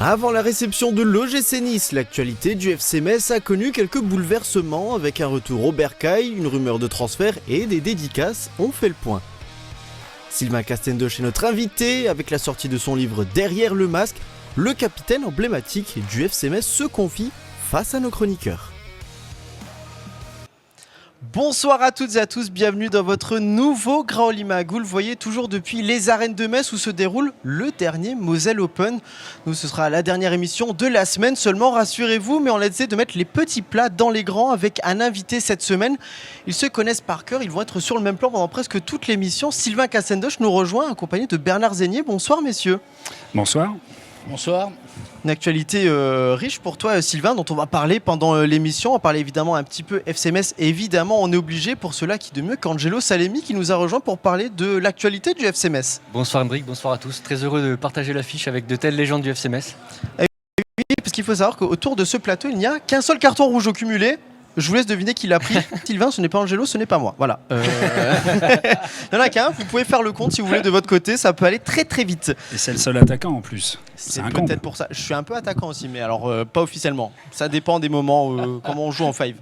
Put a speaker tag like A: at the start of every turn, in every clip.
A: Avant la réception de l'OGC Nice, l'actualité du FC Metz a connu quelques bouleversements avec un retour au Bercail, une rumeur de transfert et des dédicaces ont fait le point. Sylvain Castendoche est notre invité. Avec la sortie de son livre Derrière le masque, le capitaine emblématique du FC Metz se confie face à nos chroniqueurs. Bonsoir à toutes et à tous, bienvenue dans votre nouveau Graoli Mag. Vous le voyez toujours depuis les arènes de Metz où se déroule le dernier Moselle Open. Nous, ce sera la dernière émission de la semaine. Seulement, rassurez-vous, mais on a décidé de mettre les petits plats dans les grands avec un invité cette semaine. Ils se connaissent par cœur, ils vont être sur le même plan pendant presque toute l'émission. Sylvain Castendoche nous rejoint accompagné de Bernard Zégnier. Bonsoir messieurs.
B: Bonsoir.
C: Bonsoir.
A: Une actualité riche pour toi Sylvain, dont on va parler pendant l'émission. On va parler évidemment un petit peu FC Metz. Évidemment, on est obligé pour cela qui de mieux qu'Angelo Salemi qui nous a rejoint pour parler de l'actualité du FC Metz.
D: Bonsoir Hendrik, bonsoir à tous. Très heureux de partager l'affiche avec de telles légendes du FC Metz.
A: Oui, parce qu'il faut savoir qu'autour de ce plateau, il n'y a qu'un seul carton rouge au cumulé. Je vous laisse deviner qui l'a pris. Sylvain, ce n'est pas Angelo, ce n'est pas moi. Voilà. Il y en a qu'un. Vous pouvez faire le compte si vous voulez de votre côté. Ça peut aller très très vite.
B: Et c'est le seul attaquant en plus.
A: C'est peut-être pour ça. Je suis un peu attaquant aussi, mais alors pas officiellement. Ça dépend des moments, comment on joue en five.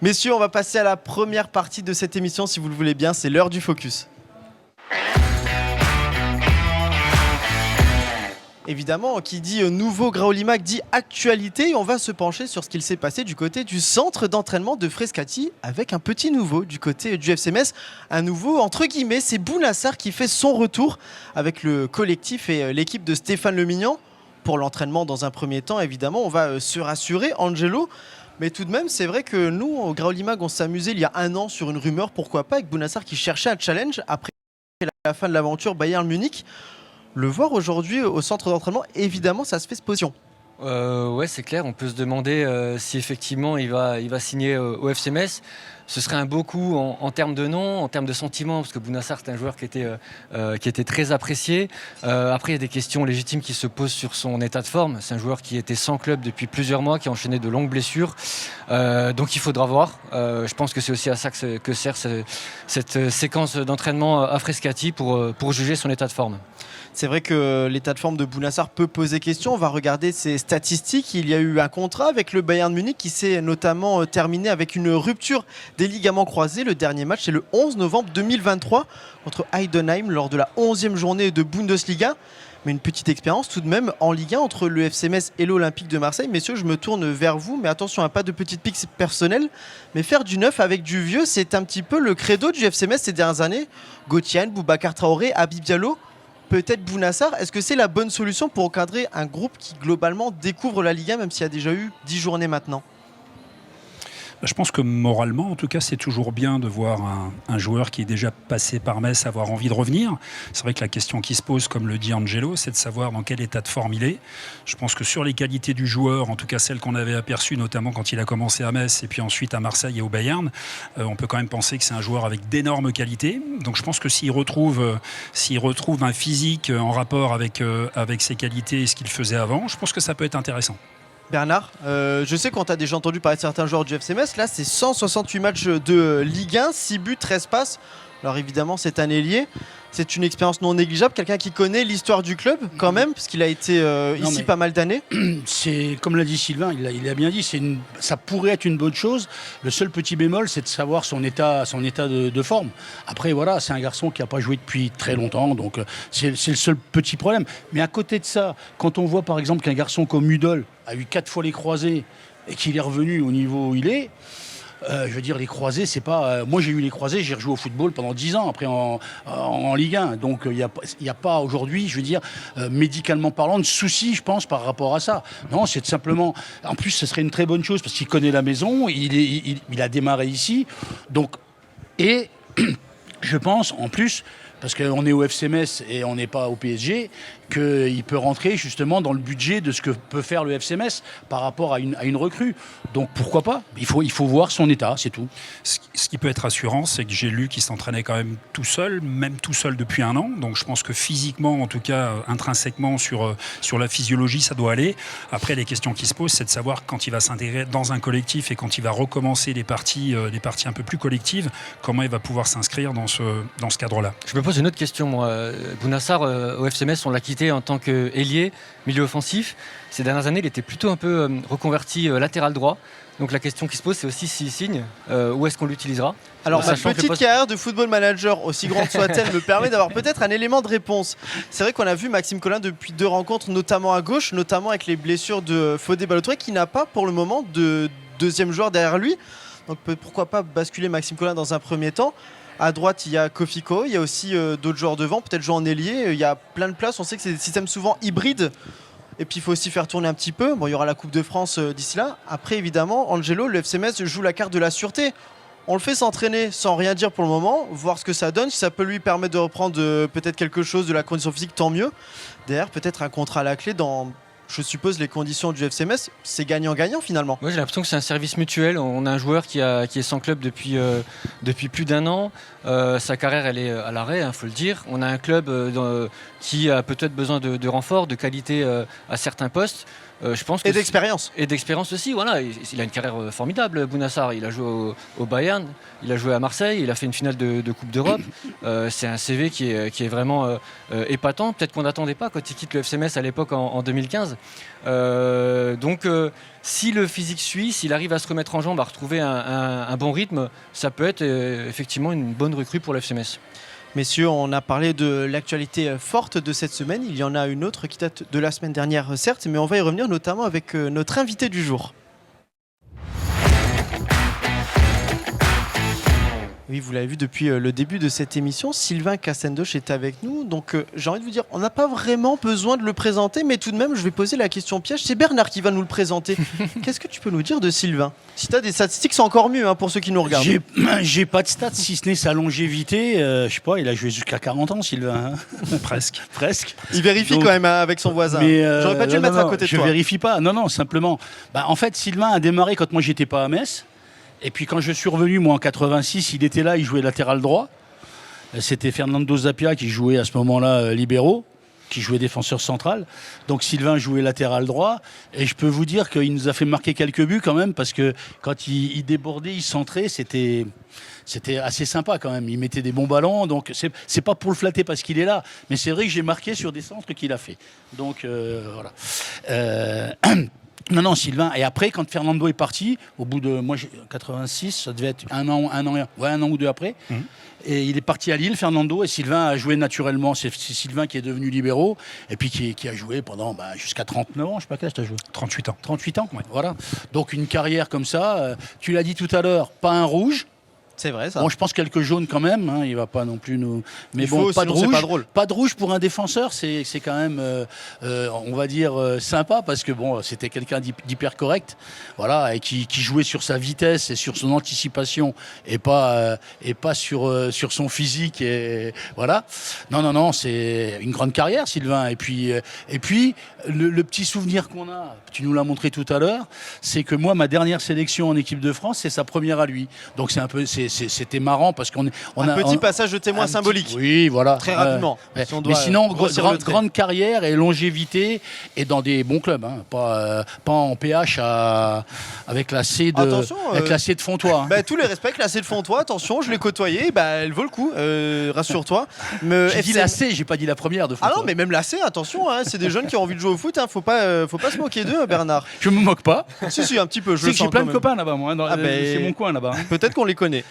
A: Messieurs, on va passer à la première partie de cette émission, si vous le voulez bien. C'est l'heure du focus. Évidemment, qui dit nouveau Graoli Mag dit actualité. Et on va se pencher sur ce qu'il s'est passé du côté du centre d'entraînement de Frascati avec un petit nouveau du côté du FC Metz. Un nouveau, entre guillemets, c'est Bounassar qui fait son retour avec le collectif et l'équipe de Stéphane Lemignan. Pour l'entraînement dans un premier temps, évidemment, on va se rassurer, Angelo. Mais tout de même, c'est vrai que nous, au Graoli Mag, on s'est amusé il y a un an sur une rumeur, pourquoi pas, avec Bounassar qui cherchait un challenge après la fin de l'aventure Bayern Munich. Le voir aujourd'hui au centre d'entraînement, évidemment, ça se fait position.
D: Ouais, c'est clair. On peut se demander si effectivement il va signer au FC Metz. Ce serait un beau coup en termes de nom, en termes de sentiments, parce que Bounassar, c'est un joueur qui était très apprécié. Après, il y a des questions légitimes qui se posent sur son état de forme. C'est un joueur qui était sans club depuis plusieurs mois, qui a enchaîné de longues blessures. Donc il faudra voir. Je pense que c'est aussi à ça que sert cette séquence d'entraînement à Frascati pour juger son état de forme.
A: C'est vrai que l'état de forme de Bounassar peut poser question. On va regarder ses statistiques. Il y a eu un contrat avec le Bayern Munich qui s'est notamment terminé avec une rupture des ligaments croisés. Le dernier match, c'est le 11 novembre 2023 contre Heidenheim lors de la 11e journée de Bundesliga. Mais une petite expérience tout de même en Ligue 1 entre le FC Metz et l'Olympique de Marseille. Messieurs, je me tourne vers vous, mais attention, pas de petites piques personnelles. Mais faire du neuf avec du vieux, c'est un petit peu le credo du FC Metz ces dernières années. Gauthier, Boubacar Traoré, Habib Diallo. Peut-être Bounassar, est-ce que c'est la bonne solution pour encadrer un groupe qui globalement découvre la Ligue 1 même s'il y a déjà eu 10 journées maintenant ?
B: Je pense que moralement, en tout cas, c'est toujours bien de voir un joueur qui est déjà passé par Metz avoir envie de revenir. C'est vrai que la question qui se pose, comme le dit Angelo, c'est de savoir dans quel état de forme il est. Je pense que sur les qualités du joueur, en tout cas celles qu'on avait aperçues, notamment quand il a commencé à Metz et puis ensuite à Marseille et au Bayern, on peut quand même penser que c'est un joueur avec d'énormes qualités. Donc je pense que s'il retrouve un physique en rapport avec ses qualités et ce qu'il faisait avant, je pense que ça peut être intéressant.
A: Bernard, je sais qu'on t'a déjà entendu parler de certains joueurs du FC Metz. Là, c'est 168 matchs de Ligue 1, 6 buts, 13 passes. Alors évidemment, c'est un ailier. C'est une expérience non négligeable. Quelqu'un qui connaît l'histoire du club quand même, parce qu'il a été ici pas mal d'années.
C: C'est comme l'a dit Sylvain, il a bien dit, ça pourrait être une bonne chose. Le seul petit bémol, c'est de savoir son état de forme. Après, voilà, c'est un garçon qui n'a pas joué depuis très longtemps, donc c'est le seul petit problème. Mais à côté de ça, quand on voit par exemple qu'un garçon comme Udol a eu 4 fois les croisés et qu'il est revenu au niveau où il est, je veux dire, les croisés, c'est pas... moi, j'ai eu les croisés, j'ai rejoué au football pendant 10 ans, après en Ligue 1. Donc, il n'y a pas aujourd'hui, je veux dire, médicalement parlant, de soucis, je pense, par rapport à ça. Non, c'est simplement... En plus, ce serait une très bonne chose, parce qu'il connaît la maison, il a démarré ici. Donc, et je pense, en plus, parce qu'on est au FC Metz et on n'est pas au PSG, qu'il peut rentrer justement dans le budget de ce que peut faire le FC Metz par rapport à une recrue. Donc pourquoi pas ? Il faut voir son état, c'est tout.
B: Ce qui peut être rassurant, c'est que j'ai lu qu'il s'entraînait quand même tout seul depuis un an. Donc je pense que physiquement, en tout cas intrinsèquement sur la physiologie, ça doit aller. Après, les questions qui se posent, c'est de savoir quand il va s'intégrer dans un collectif et quand il va recommencer des parties un peu plus collectives, comment il va pouvoir s'inscrire dans ce cadre-là.
D: Je me pose une autre question, moi. Bounassar, au FC Metz, on l'a quitté en tant qu'ailier, milieu offensif. Ces dernières années, il était plutôt un peu reconverti latéral droit. Donc la question qui se pose, c'est aussi s'il signe, où est-ce qu'on l'utilisera?
A: Alors, ma
D: Sachant que le
A: petite
D: poste-
A: carrière de football manager, aussi grande soit-elle, me permet d'avoir peut-être un élément de réponse. C'est vrai qu'on a vu Maxime Collin depuis 2 rencontres, notamment à gauche, notamment avec les blessures de Fodé Ballo-Touré, qui n'a pas pour le moment de deuxième joueur derrière lui. Donc pourquoi pas basculer Maxime Collin dans un premier temps. À droite, il y a Kofiko, il y a aussi d'autres joueurs devant, peut-être jouer en ailier. Il y a plein de places. On sait que c'est des systèmes souvent hybrides. Et puis il faut aussi faire tourner un petit peu. Bon, il y aura la Coupe de France d'ici là. Après, évidemment, Angelo, le FC Metz joue la carte de la sûreté. On le fait s'entraîner sans rien dire pour le moment, voir ce que ça donne. Si ça peut lui permettre de reprendre peut-être quelque chose de la condition physique, tant mieux. Derrière, peut-être un contrat à la clé dans, je suppose, les conditions du FC Metz. C'est gagnant-gagnant finalement.
D: Moi, j'ai l'impression que c'est un service mutuel. On a un joueur qui est sans club depuis plus d'un an. Sa carrière, elle est à l'arrêt, faut le dire. On a un club qui a peut-être besoin de renfort, de qualité à certains postes. Je pense que
A: Et d'expérience.
D: Et d'expérience aussi, voilà. Il a une carrière formidable, Bounassar. Il a joué au Bayern, il a joué à Marseille, il a fait une finale de Coupe d'Europe. C'est un CV qui est vraiment épatant. Peut-être qu'on n'attendait pas quand il quitte le FC Metz à l'époque en 2015. Donc, si le physique suit, s'il arrive à se remettre en jambe, à retrouver un bon rythme, ça peut être effectivement une bonne recrue pour le FC Metz.
A: Messieurs, on a parlé de l'actualité forte de cette semaine. Il y en a une autre qui date de la semaine dernière, certes, mais on va y revenir notamment avec notre invité du jour. Oui, vous l'avez vu depuis le début de cette émission, Sylvain Cassendoche est avec nous. Donc j'ai envie de vous dire, on n'a pas vraiment besoin de le présenter, mais tout de même, je vais poser la question piège. C'est Bernard qui va nous le présenter. Qu'est-ce que tu peux nous dire de Sylvain? Si tu as des statistiques, c'est encore mieux pour ceux qui nous regardent.
C: J'ai pas de stats, si ce n'est sa longévité. Je sais pas, il a joué jusqu'à 40 ans, Sylvain. Hein.
B: Presque.
C: Presque.
A: Il vérifie
C: Donc,
A: quand même avec son voisin.
C: Mais
A: J'aurais pas dû le mettre à côté de
C: je
A: toi.
C: Je vérifie pas. Non, simplement. En fait, Sylvain a démarré quand moi j'étais pas à Metz. Et puis quand je suis revenu, moi en 86, il était là, il jouait latéral droit. C'était Fernando Zapia qui jouait à ce moment-là libéraux, qui jouait défenseur central. Donc Sylvain jouait latéral droit. Et je peux vous dire qu'il nous a fait marquer quelques buts quand même, parce que quand il débordait, il centrait, c'était assez sympa quand même. Il mettait des bons ballons, donc c'est pas pour le flatter parce qu'il est là, mais c'est vrai que j'ai marqué sur des centres qu'il a fait. Donc voilà. Non, Sylvain. Et après, quand Fernando est parti, au bout de 86, ça devait être un an ou deux après. Et il est parti à Lille, Fernando, et Sylvain a joué naturellement. C'est Sylvain qui est devenu libéraux, et puis qui a joué pendant jusqu'à 39 ans. Je sais pas quel âge tu as joué.
B: 38 ans.
C: 38 ans,
B: Ouais.
C: voilà. Donc une carrière comme ça. Tu l'as dit tout à l'heure, pas un rouge.
A: C'est vrai ça.
C: Bon, je pense quelques jaunes quand même. Hein, il va pas non plus nous. Mais
A: Il
C: bon,
A: faut,
C: pas de
A: sinon c'est
C: rouge.
A: pas drôle.
C: Pas de rouge pour un défenseur, c'est quand même, on va dire sympa parce que bon, c'était quelqu'un d'hyper correct, voilà, et qui jouait sur sa vitesse et sur son anticipation et pas sur son physique et voilà. Non, c'est une grande carrière, Sylvain. Et puis le petit souvenir qu'on a, tu nous l'as montré tout à l'heure, c'est que moi, ma dernière sélection en équipe de France, c'est sa première à lui. Donc c'est un peu c'était marrant parce qu'on
A: Un petit passage de témoin symbolique.
C: Oui, voilà.
A: Très rapidement.
C: Ouais.
A: Si on doit
C: Mais sinon,
A: grossir le trait.
C: grande carrière et longévité et dans des bons clubs, hein. Pas en PH avec la C de Fontois. Hein.
A: Tous les respects, la C de Fontois, attention, je l'ai côtoyée, elle vaut le coup, rassure-toi.
C: J'ai dit la C, j'ai pas dit la première de Fontois.
A: Ah non, mais même la C, attention, c'est des jeunes qui ont envie de jouer au foot, faut pas se moquer d'eux, Bernard.
C: Je me moque pas.
A: Si, un petit peu, je
C: C'est
A: le
C: que
A: sens
C: j'ai plein
A: quand
C: de
A: même.
C: copains là-bas, moi. C'est mon coin là-bas.
A: Peut-être qu'on les connaît.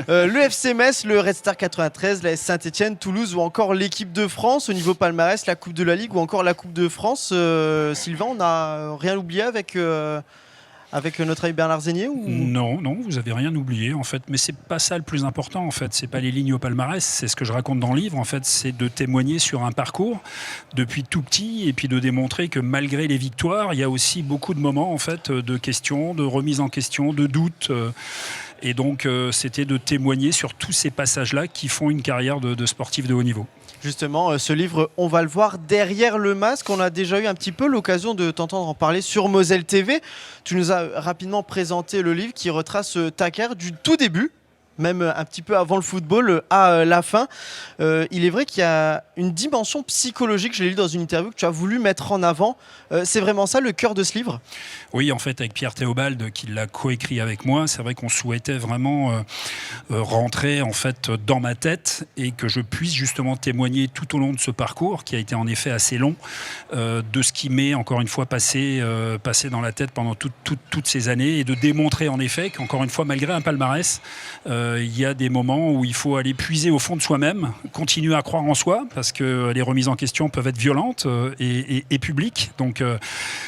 A: Le FC Metz, le Red Star 93, la Saint-Etienne, Toulouse ou encore l'équipe de France au niveau palmarès, la Coupe de la Ligue ou encore la Coupe de France. Sylvain, on n'a rien oublié avec notre ami Bernard Zégnier ou...
B: Non, vous avez rien oublié en fait, mais c'est pas ça le plus important en fait. C'est pas les lignes au palmarès, c'est ce que je raconte dans le livre en fait, c'est de témoigner sur un parcours depuis tout petit et puis de démontrer que malgré les victoires, il y a aussi beaucoup de moments en fait de questions, de remise en question, de doutes. Et donc, c'était de témoigner sur tous ces passages-là qui font une carrière de sportif de haut niveau.
A: Justement, ce livre, on va le voir derrière le masque. On a déjà eu un petit peu l'occasion de t'entendre en parler sur Moselle TV. Tu nous as rapidement présenté le livre qui retrace ta carrière du tout début, même un petit peu avant le football, à la fin. Il est vrai qu'il y a une dimension psychologique, je l'ai lu dans une interview, que tu as voulu mettre en avant. C'est vraiment ça le cœur de ce livre ?
B: Oui, en fait, avec Pierre Théobald, qui l'a coécrit avec moi, c'est vrai qu'on souhaitait vraiment rentrer en fait dans ma tête et que je puisse justement témoigner tout au long de ce parcours, qui a été en effet assez long, de ce qui m'est encore une fois passé dans la tête pendant toutes ces années, et de démontrer en effet qu'encore une fois, malgré un palmarès, il y a des moments où il faut aller puiser au fond de soi-même, continuer à croire en soi, parce que les remises en question peuvent être violentes et publiques. Donc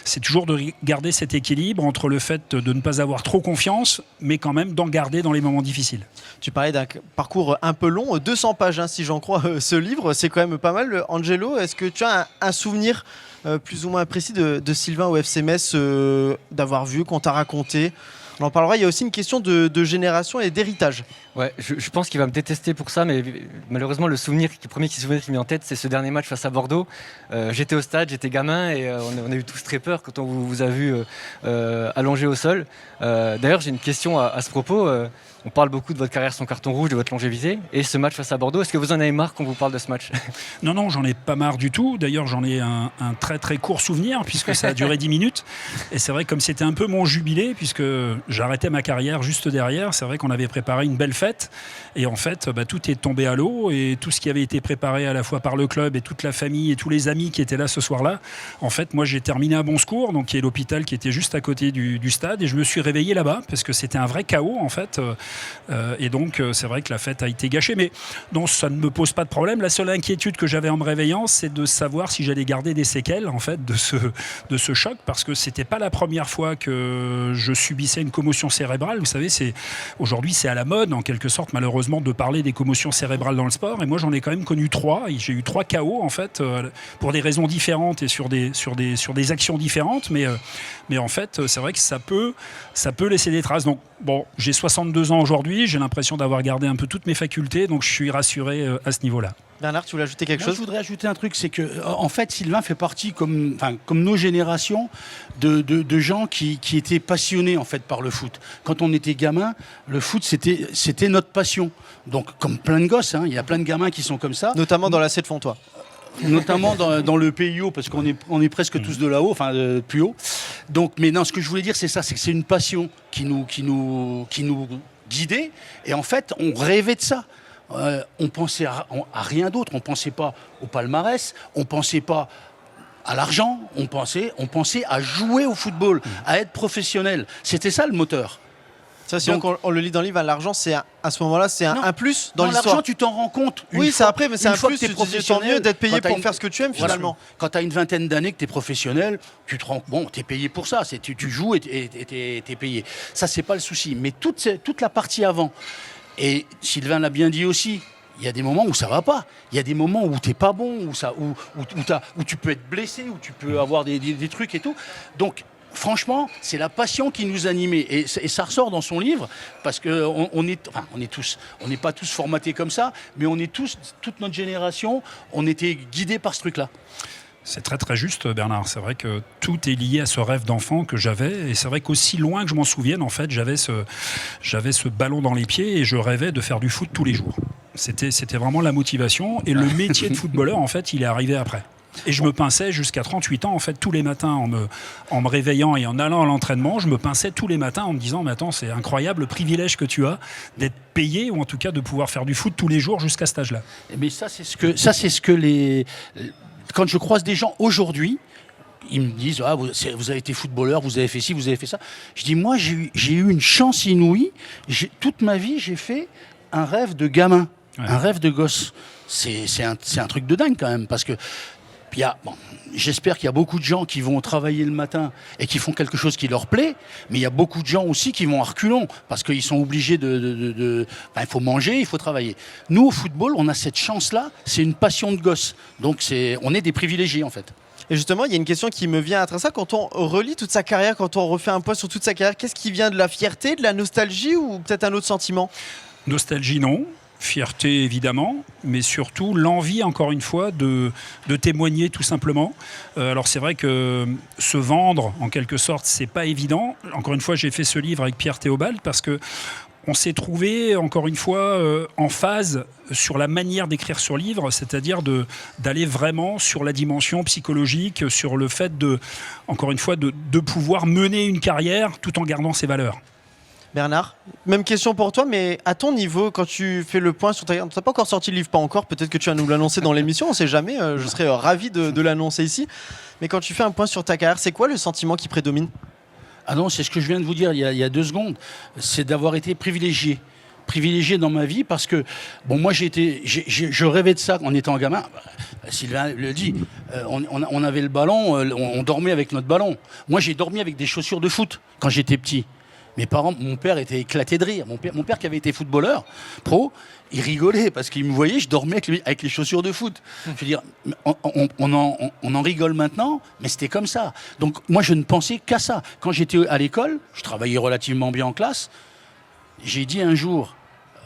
B: c'est toujours de garder cet équilibre entre le fait de ne pas avoir trop confiance, mais quand même d'en garder dans les moments difficiles.
A: Tu parlais d'un parcours un peu long, 200 pages si j'en crois ce livre, c'est quand même pas mal. Angelo, est-ce que tu as un souvenir plus ou moins précis de Sylvain au FC Metz, d'avoir vu, qu'on t'a raconté ? On en parlera, il y a aussi une question de génération et d'héritage.
D: Ouais, je pense qu'il va me détester pour ça, mais malheureusement, le premier souvenir qui m'est en tête, c'est ce dernier match face à Bordeaux. J'étais au stade, j'étais gamin, et on a eu tous très peur quand on vous a vu allongé au sol. D'ailleurs, j'ai une question à ce propos. On parle beaucoup de votre carrière sans carton rouge, de votre longévité. Et ce match face à Bordeaux, est-ce que vous en avez marre qu'on vous parle de ce match ?
B: Non, j'en ai pas marre du tout. D'ailleurs, j'en ai un très très court souvenir, puisque ça a duré 10 minutes. Et c'est vrai, comme c'était un peu mon jubilé, puisque j'arrêtais ma carrière juste derrière, c'est vrai qu'on avait préparé une belle fête. Et en fait, tout est tombé à l'eau. Et tout ce qui avait été préparé à la fois par le club et toute la famille et tous les amis qui étaient là ce soir-là, en fait, moi, j'ai terminé à Bon Secours, donc qui est l'hôpital qui était juste à côté du stade. Et je me suis réveillé là-bas, parce que c'était un vrai chaos, en fait. Et donc, c'est vrai que la fête a été gâchée. Mais non, ça ne me pose pas de problème. La seule inquiétude que j'avais en me réveillant, c'est de savoir si j'allais garder des séquelles, en fait, de ce choc, parce que c'était pas la première fois que je subissais une commotion cérébrale. Vous savez, aujourd'hui, c'est à la mode, en quelque sorte, malheureusement, de parler des commotions cérébrales dans le sport. Et moi, j'en ai quand même connu 3. J'ai eu 3 KO, en fait, pour des raisons différentes et sur des actions différentes. Mais en fait, c'est vrai que ça peut laisser des traces. Donc, bon, j'ai 62 ans aujourd'hui. J'ai l'impression d'avoir gardé un peu toutes mes facultés. Donc, je suis rassuré à ce niveau-là.
A: Bernard, tu voulais ajouter quelque chose ?
C: Je voudrais ajouter un truc, c'est que en fait Sylvain fait partie, comme nos générations, de gens qui étaient passionnés en fait par le foot. Quand on était gamin, le foot c'était notre passion. Donc comme plein de gosses, il y a plein de gamins qui sont comme ça.
A: Notamment dans la C de Fontois.
C: Notamment dans le PIO, parce qu'on est presque tous de là-haut, enfin plus haut. Donc, mais non, ce que je voulais dire, c'est ça, c'est que c'est une passion qui nous guidait, et en fait, on rêvait de ça. On pensait à rien d'autre, on pensait pas au palmarès, on pensait pas à l'argent, on pensait à jouer au football, à être professionnel. C'était ça le moteur.
A: Ça, si on le lit dans le livre, l'argent, c'est à ce moment-là, c'est un plus dans l'histoire.
C: L'argent, tu t'en rends compte.
A: Oui, c'est après, mais c'est un plus.
C: Tu
A: es tant mieux d'être payé pour faire ce que tu aimes, finalement.
C: Quand tu as une vingtaine d'années que tu es professionnel, tu te rends bon, tu es payé pour ça. Tu joues et tu es payé. Ça, c'est pas le souci. Mais toute la partie avant, et Sylvain l'a bien dit aussi, il y a des moments où ça va pas. Il y a des moments où t'es pas bon, où tu peux être blessé, où tu peux avoir des trucs et tout. Donc, franchement, c'est la passion qui nous animait. Et ça ressort dans son livre, parce qu'on n'est pas tous formatés comme ça, mais on est tous, toute notre génération, on était guidés par ce truc-là.
B: C'est très très juste, Bernard. C'est vrai que tout est lié à ce rêve d'enfant que j'avais, et c'est vrai qu'aussi loin que je m'en souvienne, en fait, j'avais ce ballon dans les pieds et je rêvais de faire du foot tous les jours. C'était vraiment la motivation, et le métier de footballeur, en fait, il est arrivé après. Et je me pinçais jusqu'à 38 ans, en fait, tous les matins, en me réveillant et en allant à l'entraînement, je me pinçais tous les matins en me disant, mais attends, c'est incroyable le privilège que tu as d'être payé, ou en tout cas de pouvoir faire du foot tous les jours jusqu'à cet âge-là.
C: Mais ça, c'est ce que les... Quand je croise des gens aujourd'hui, ils me disent, vous avez été footballeur, vous avez fait ci, vous avez fait ça. Je dis, moi, j'ai eu une chance inouïe. Toute ma vie, j'ai fait un rêve de gamin, un rêve de gosse. C'est un truc de dingue quand même, parce que j'espère qu'il y a beaucoup de gens qui vont travailler le matin et qui font quelque chose qui leur plaît, mais il y a beaucoup de gens aussi qui vont à reculons, parce qu'ils sont obligés il faut manger, il faut travailler. Nous, au football, on a cette chance-là, c'est une passion de gosse. Donc on est des privilégiés, en fait.
A: Et justement, il y a une question qui me vient à ça. Quand on relit toute sa carrière, quand on refait un point sur toute sa carrière, qu'est-ce qui vient de la fierté, de la nostalgie, ou peut-être un autre sentiment ?
B: Nostalgie, non. Fierté, évidemment, mais surtout l'envie, encore une fois, de témoigner, tout simplement. Alors c'est vrai que se vendre, en quelque sorte, c'est pas évident. Encore une fois, j'ai fait ce livre avec Pierre Théobald, parce que on s'est trouvé, encore une fois, en phase sur la manière d'écrire sur livre, c'est-à-dire d'aller vraiment sur la dimension psychologique, sur le fait encore une fois, de pouvoir mener une carrière tout en gardant ses valeurs.
A: Bernard, même question pour toi, mais à ton niveau, quand tu fais le point sur ta carrière, tu n'as pas encore sorti le livre, pas encore, peut-être que tu vas nous l'annoncer dans l'émission, on ne sait jamais, je serais ravi de l'annoncer ici. Mais quand tu fais un point sur ta carrière, c'est quoi le sentiment qui prédomine ?
C: Ah non, c'est ce que je viens de vous dire il y a 2 secondes, c'est d'avoir été privilégié dans ma vie parce que, bon, moi je rêvais de ça en étant gamin. Sylvain le dit, on avait le ballon, on dormait avec notre ballon. Moi j'ai dormi avec des chaussures de foot quand j'étais petit. Mes parents, mon père était éclaté de rire. Mon père qui avait été footballeur pro, il rigolait parce qu'il me voyait, je dormais avec les chaussures de foot. Je veux dire, on en rigole maintenant, mais c'était comme ça. Donc moi, je ne pensais qu'à ça. Quand j'étais à l'école, je travaillais relativement bien en classe. J'ai dit un jour,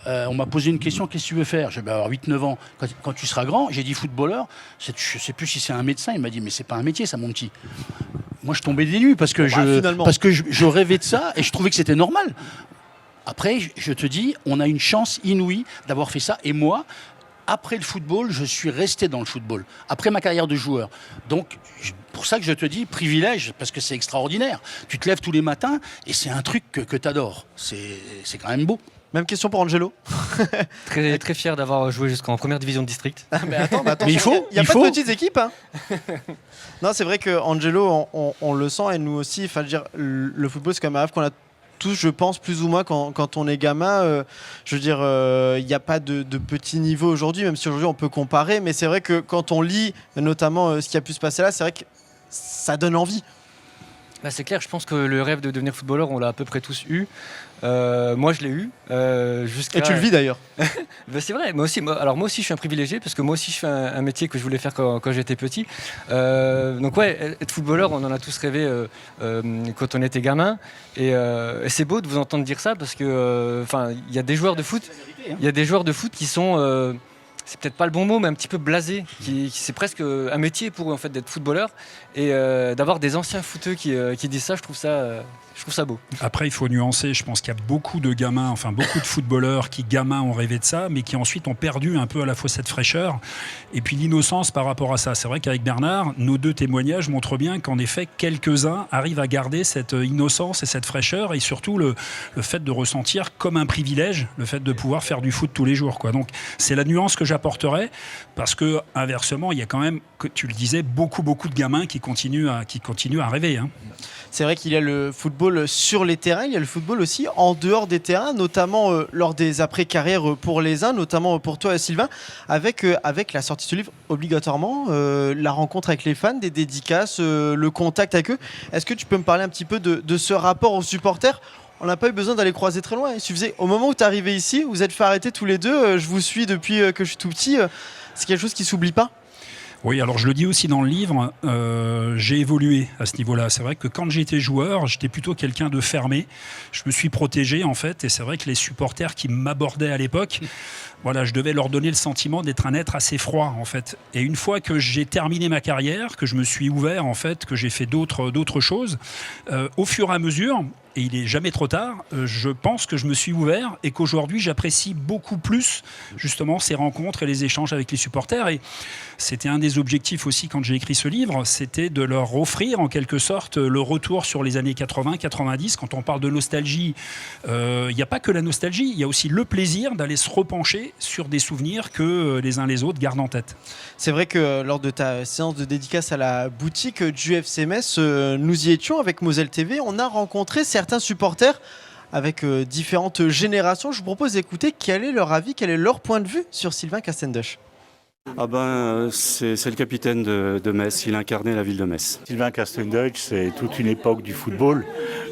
C: on m'a posé une question, qu'est-ce que tu veux faire ? J'ai dit, avoir 8-9 ans. Quand tu seras grand, j'ai dit footballeur. Je ne sais plus si c'est un médecin. Il m'a dit, mais c'est pas un métier, ça, mon petit. Moi, je tombais des nues parce que je rêvais de ça et je trouvais que c'était normal. Après, je te dis, on a une chance inouïe d'avoir fait ça. Et moi, après le football, je suis resté dans le football. Après ma carrière de joueur. Donc, pour ça que je te dis, privilège, parce que c'est extraordinaire. Tu te lèves tous les matins et c'est un truc que tu adores. C'est quand même beau.
A: Même question pour Angelo.
D: Très, très fier d'avoir joué jusqu'en première division de district.
A: Mais attends,
C: Mais il faut.
A: Il n'y a pas de petites équipes. Hein. Non, c'est vrai que Angelo, on le sent et nous aussi. Enfin, dire, le football, c'est quand même un rêve qu'on a tous, je pense, plus ou moins quand on est gamin. Je veux dire, il n'y a pas de petit niveau aujourd'hui, même si aujourd'hui on peut comparer. Mais c'est vrai que quand on lit, notamment ce qui a pu se passer là, c'est vrai que ça donne envie.
D: Bah, c'est clair, je pense que le rêve de devenir footballeur, on l'a à peu près tous eu. Moi, je l'ai eu.
A: Et tu le vis d'ailleurs.
D: Ben, c'est vrai, moi aussi je suis un privilégié parce que moi aussi je fais un métier que je voulais faire quand j'étais petit. Donc ouais, être footballeur, on en a tous rêvé quand on était gamin. Et c'est beau de vous entendre dire ça parce que il y a des joueurs de foot, qui sont c'est peut-être pas le bon mot, mais un petit peu blasés. C'est presque un métier pour eux en fait d'être footballeur. Et d'avoir des anciens footeux qui disent ça, je trouve ça beau.
B: Après, il faut nuancer. Je pense qu'il y a beaucoup de gamins, beaucoup de footballeurs qui, gamins, ont rêvé de ça, mais qui ensuite ont perdu un peu à la fois cette fraîcheur et puis l'innocence par rapport à ça. C'est vrai qu'avec Bernard, nos 2 témoignages montrent bien qu'en effet, quelques-uns arrivent à garder cette innocence et cette fraîcheur et surtout le fait de ressentir comme un privilège le fait de pouvoir faire du foot tous les jours, quoi. Donc, c'est la nuance que j'apporterais parce que, inversement, il y a quand même, tu le disais, beaucoup de gamins qui continuent à rêver. Hein.
A: C'est vrai qu'il y a le football sur les terrains, il y a le football aussi en dehors des terrains, notamment lors des après-carrières pour les uns, notamment pour toi Sylvain, avec la sortie du livre, obligatoirement, la rencontre avec les fans, des dédicaces, le contact avec eux. Est-ce que tu peux me parler un petit peu de ce rapport aux supporters ? On n'a pas eu besoin d'aller croiser très loin. Il suffisait, au moment où tu es arrivé ici, vous êtes fait arrêter tous les deux, je vous suis depuis que je suis tout petit, c'est quelque chose qui ne s'oublie pas ?
B: Oui, alors je le dis aussi dans le livre, j'ai évolué à ce niveau-là. C'est vrai que quand j'étais joueur, j'étais plutôt quelqu'un de fermé. Je me suis protégé en fait, et c'est vrai que les supporters qui m'abordaient à l'époque, voilà, je devais leur donner le sentiment d'être un être assez froid en fait. Et une fois que j'ai terminé ma carrière, que je me suis ouvert en fait, que j'ai fait d'autres choses, au fur et à mesure, et il n'est jamais trop tard, je pense que je me suis ouvert et qu'aujourd'hui j'apprécie beaucoup plus justement ces rencontres et les échanges avec les supporters. Et c'était un des objectifs aussi quand j'ai écrit ce livre, c'était de leur offrir en quelque sorte le retour sur les années 80-90. Quand on parle de nostalgie, il n'y a pas que la nostalgie, il y a aussi le plaisir d'aller se repencher sur des souvenirs que les uns les autres gardent en tête.
A: C'est vrai que lors de ta séance de dédicace à la boutique du FC Metz, nous y étions avec Moselle TV, on a rencontré certains supporters avec différentes générations. Je vous propose d'écouter quel est leur avis, quel est leur point de vue sur Sylvain Castendush.
E: C'est le capitaine de Metz, il incarnait la ville de Metz.
F: Sylvain Castendush, c'est toute une époque du football,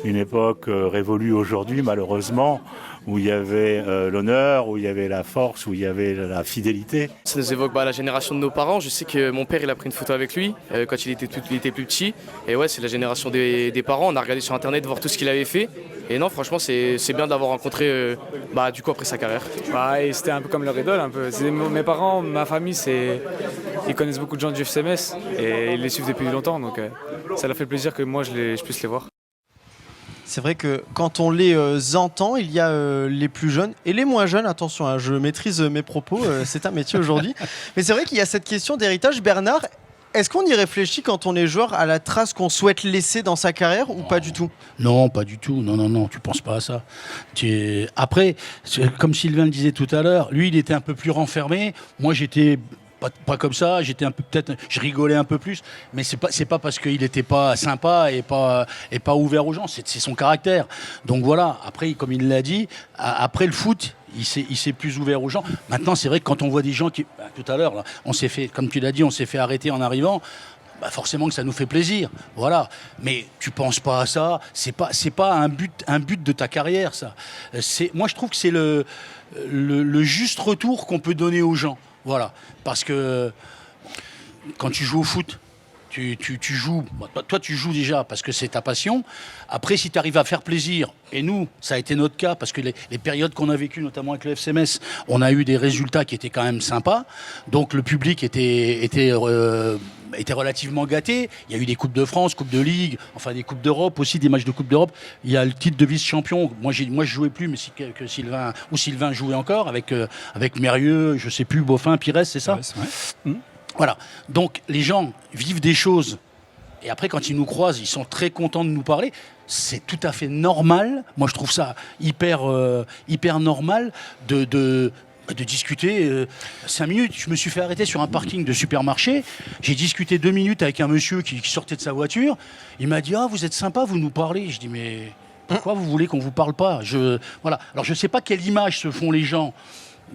F: une époque révolue aujourd'hui malheureusement, où il y avait l'honneur, où il y avait la force, où il y avait la fidélité.
G: Ça nous évoque la génération de nos parents. Je sais que mon père il a pris une photo avec lui quand il était plus petit. Et ouais, c'est la génération des parents. On a regardé sur internet voir tout ce qu'il avait fait. Et non, franchement, c'est bien d'avoir rencontré du coup après sa carrière.
H: Et c'était un peu comme leur idole. Un peu. Mes parents, ma famille, ils connaissent beaucoup de gens du FC Metz et ils les suivent depuis longtemps. Donc ça leur fait plaisir que moi je puisse les voir.
A: C'est vrai que quand on les entend, il y a les plus jeunes et les moins jeunes. Attention, hein, je maîtrise mes propos, c'est un métier aujourd'hui. Mais c'est vrai qu'il y a cette question d'héritage. Bernard, est-ce qu'on y réfléchit quand on est joueur à la trace qu'on souhaite laisser dans sa carrière ou pas du tout ?
C: Non, pas du tout. Non, tu penses pas à ça. Après, comme Sylvain le disait tout à l'heure, lui, il était un peu plus renfermé. Moi, j'étais pas comme ça. J'étais un peu, peut-être, je rigolais un peu plus. Mais c'est pas parce qu'il était pas sympa et pas ouvert aux gens. C'est son caractère. Donc voilà. Après, comme il l'a dit, après le foot, il s'est plus ouvert aux gens. Maintenant, c'est vrai que quand on voit des gens qui, tout à l'heure, là, on s'est fait, comme tu l'as dit, on s'est fait arrêter en arrivant. Forcément que ça nous fait plaisir, voilà. Mais tu penses pas à ça. C'est pas un but de ta carrière, ça. Moi, je trouve que c'est le juste retour qu'on peut donner aux gens, voilà. Parce que quand tu joues au foot, tu joues. Toi, tu joues déjà parce que c'est ta passion. Après, si tu arrives à faire plaisir, et nous, ça a été notre cas, parce que les périodes qu'on a vécues, notamment avec le FC Metz, on a eu des résultats qui étaient quand même sympas. Donc le public était relativement gâté. Il y a eu des Coupes de France, Coupes de Ligue, enfin des Coupes d'Europe aussi, des matchs de Coupe d'Europe. Il y a le titre de vice-champion. Moi, je jouais plus, mais que Sylvain jouait encore avec Mérieux, je sais plus, Boffin, Pires, c'est ça ?
B: Ouais.
C: Voilà. Donc les gens vivent des choses et après quand ils nous croisent, ils sont très contents de nous parler. C'est tout à fait normal. Moi je trouve ça hyper normal de discuter 5 minutes. Je me suis fait arrêter sur un parking de supermarché. J'ai discuté 2 minutes avec un monsieur qui sortait de sa voiture. Il m'a dit « Ah, vous êtes sympa, vous nous parlez ». Je dis « Mais pourquoi vous voulez qu'on vous parle pas ?» Voilà. Alors je ne sais pas quelle image se font les gens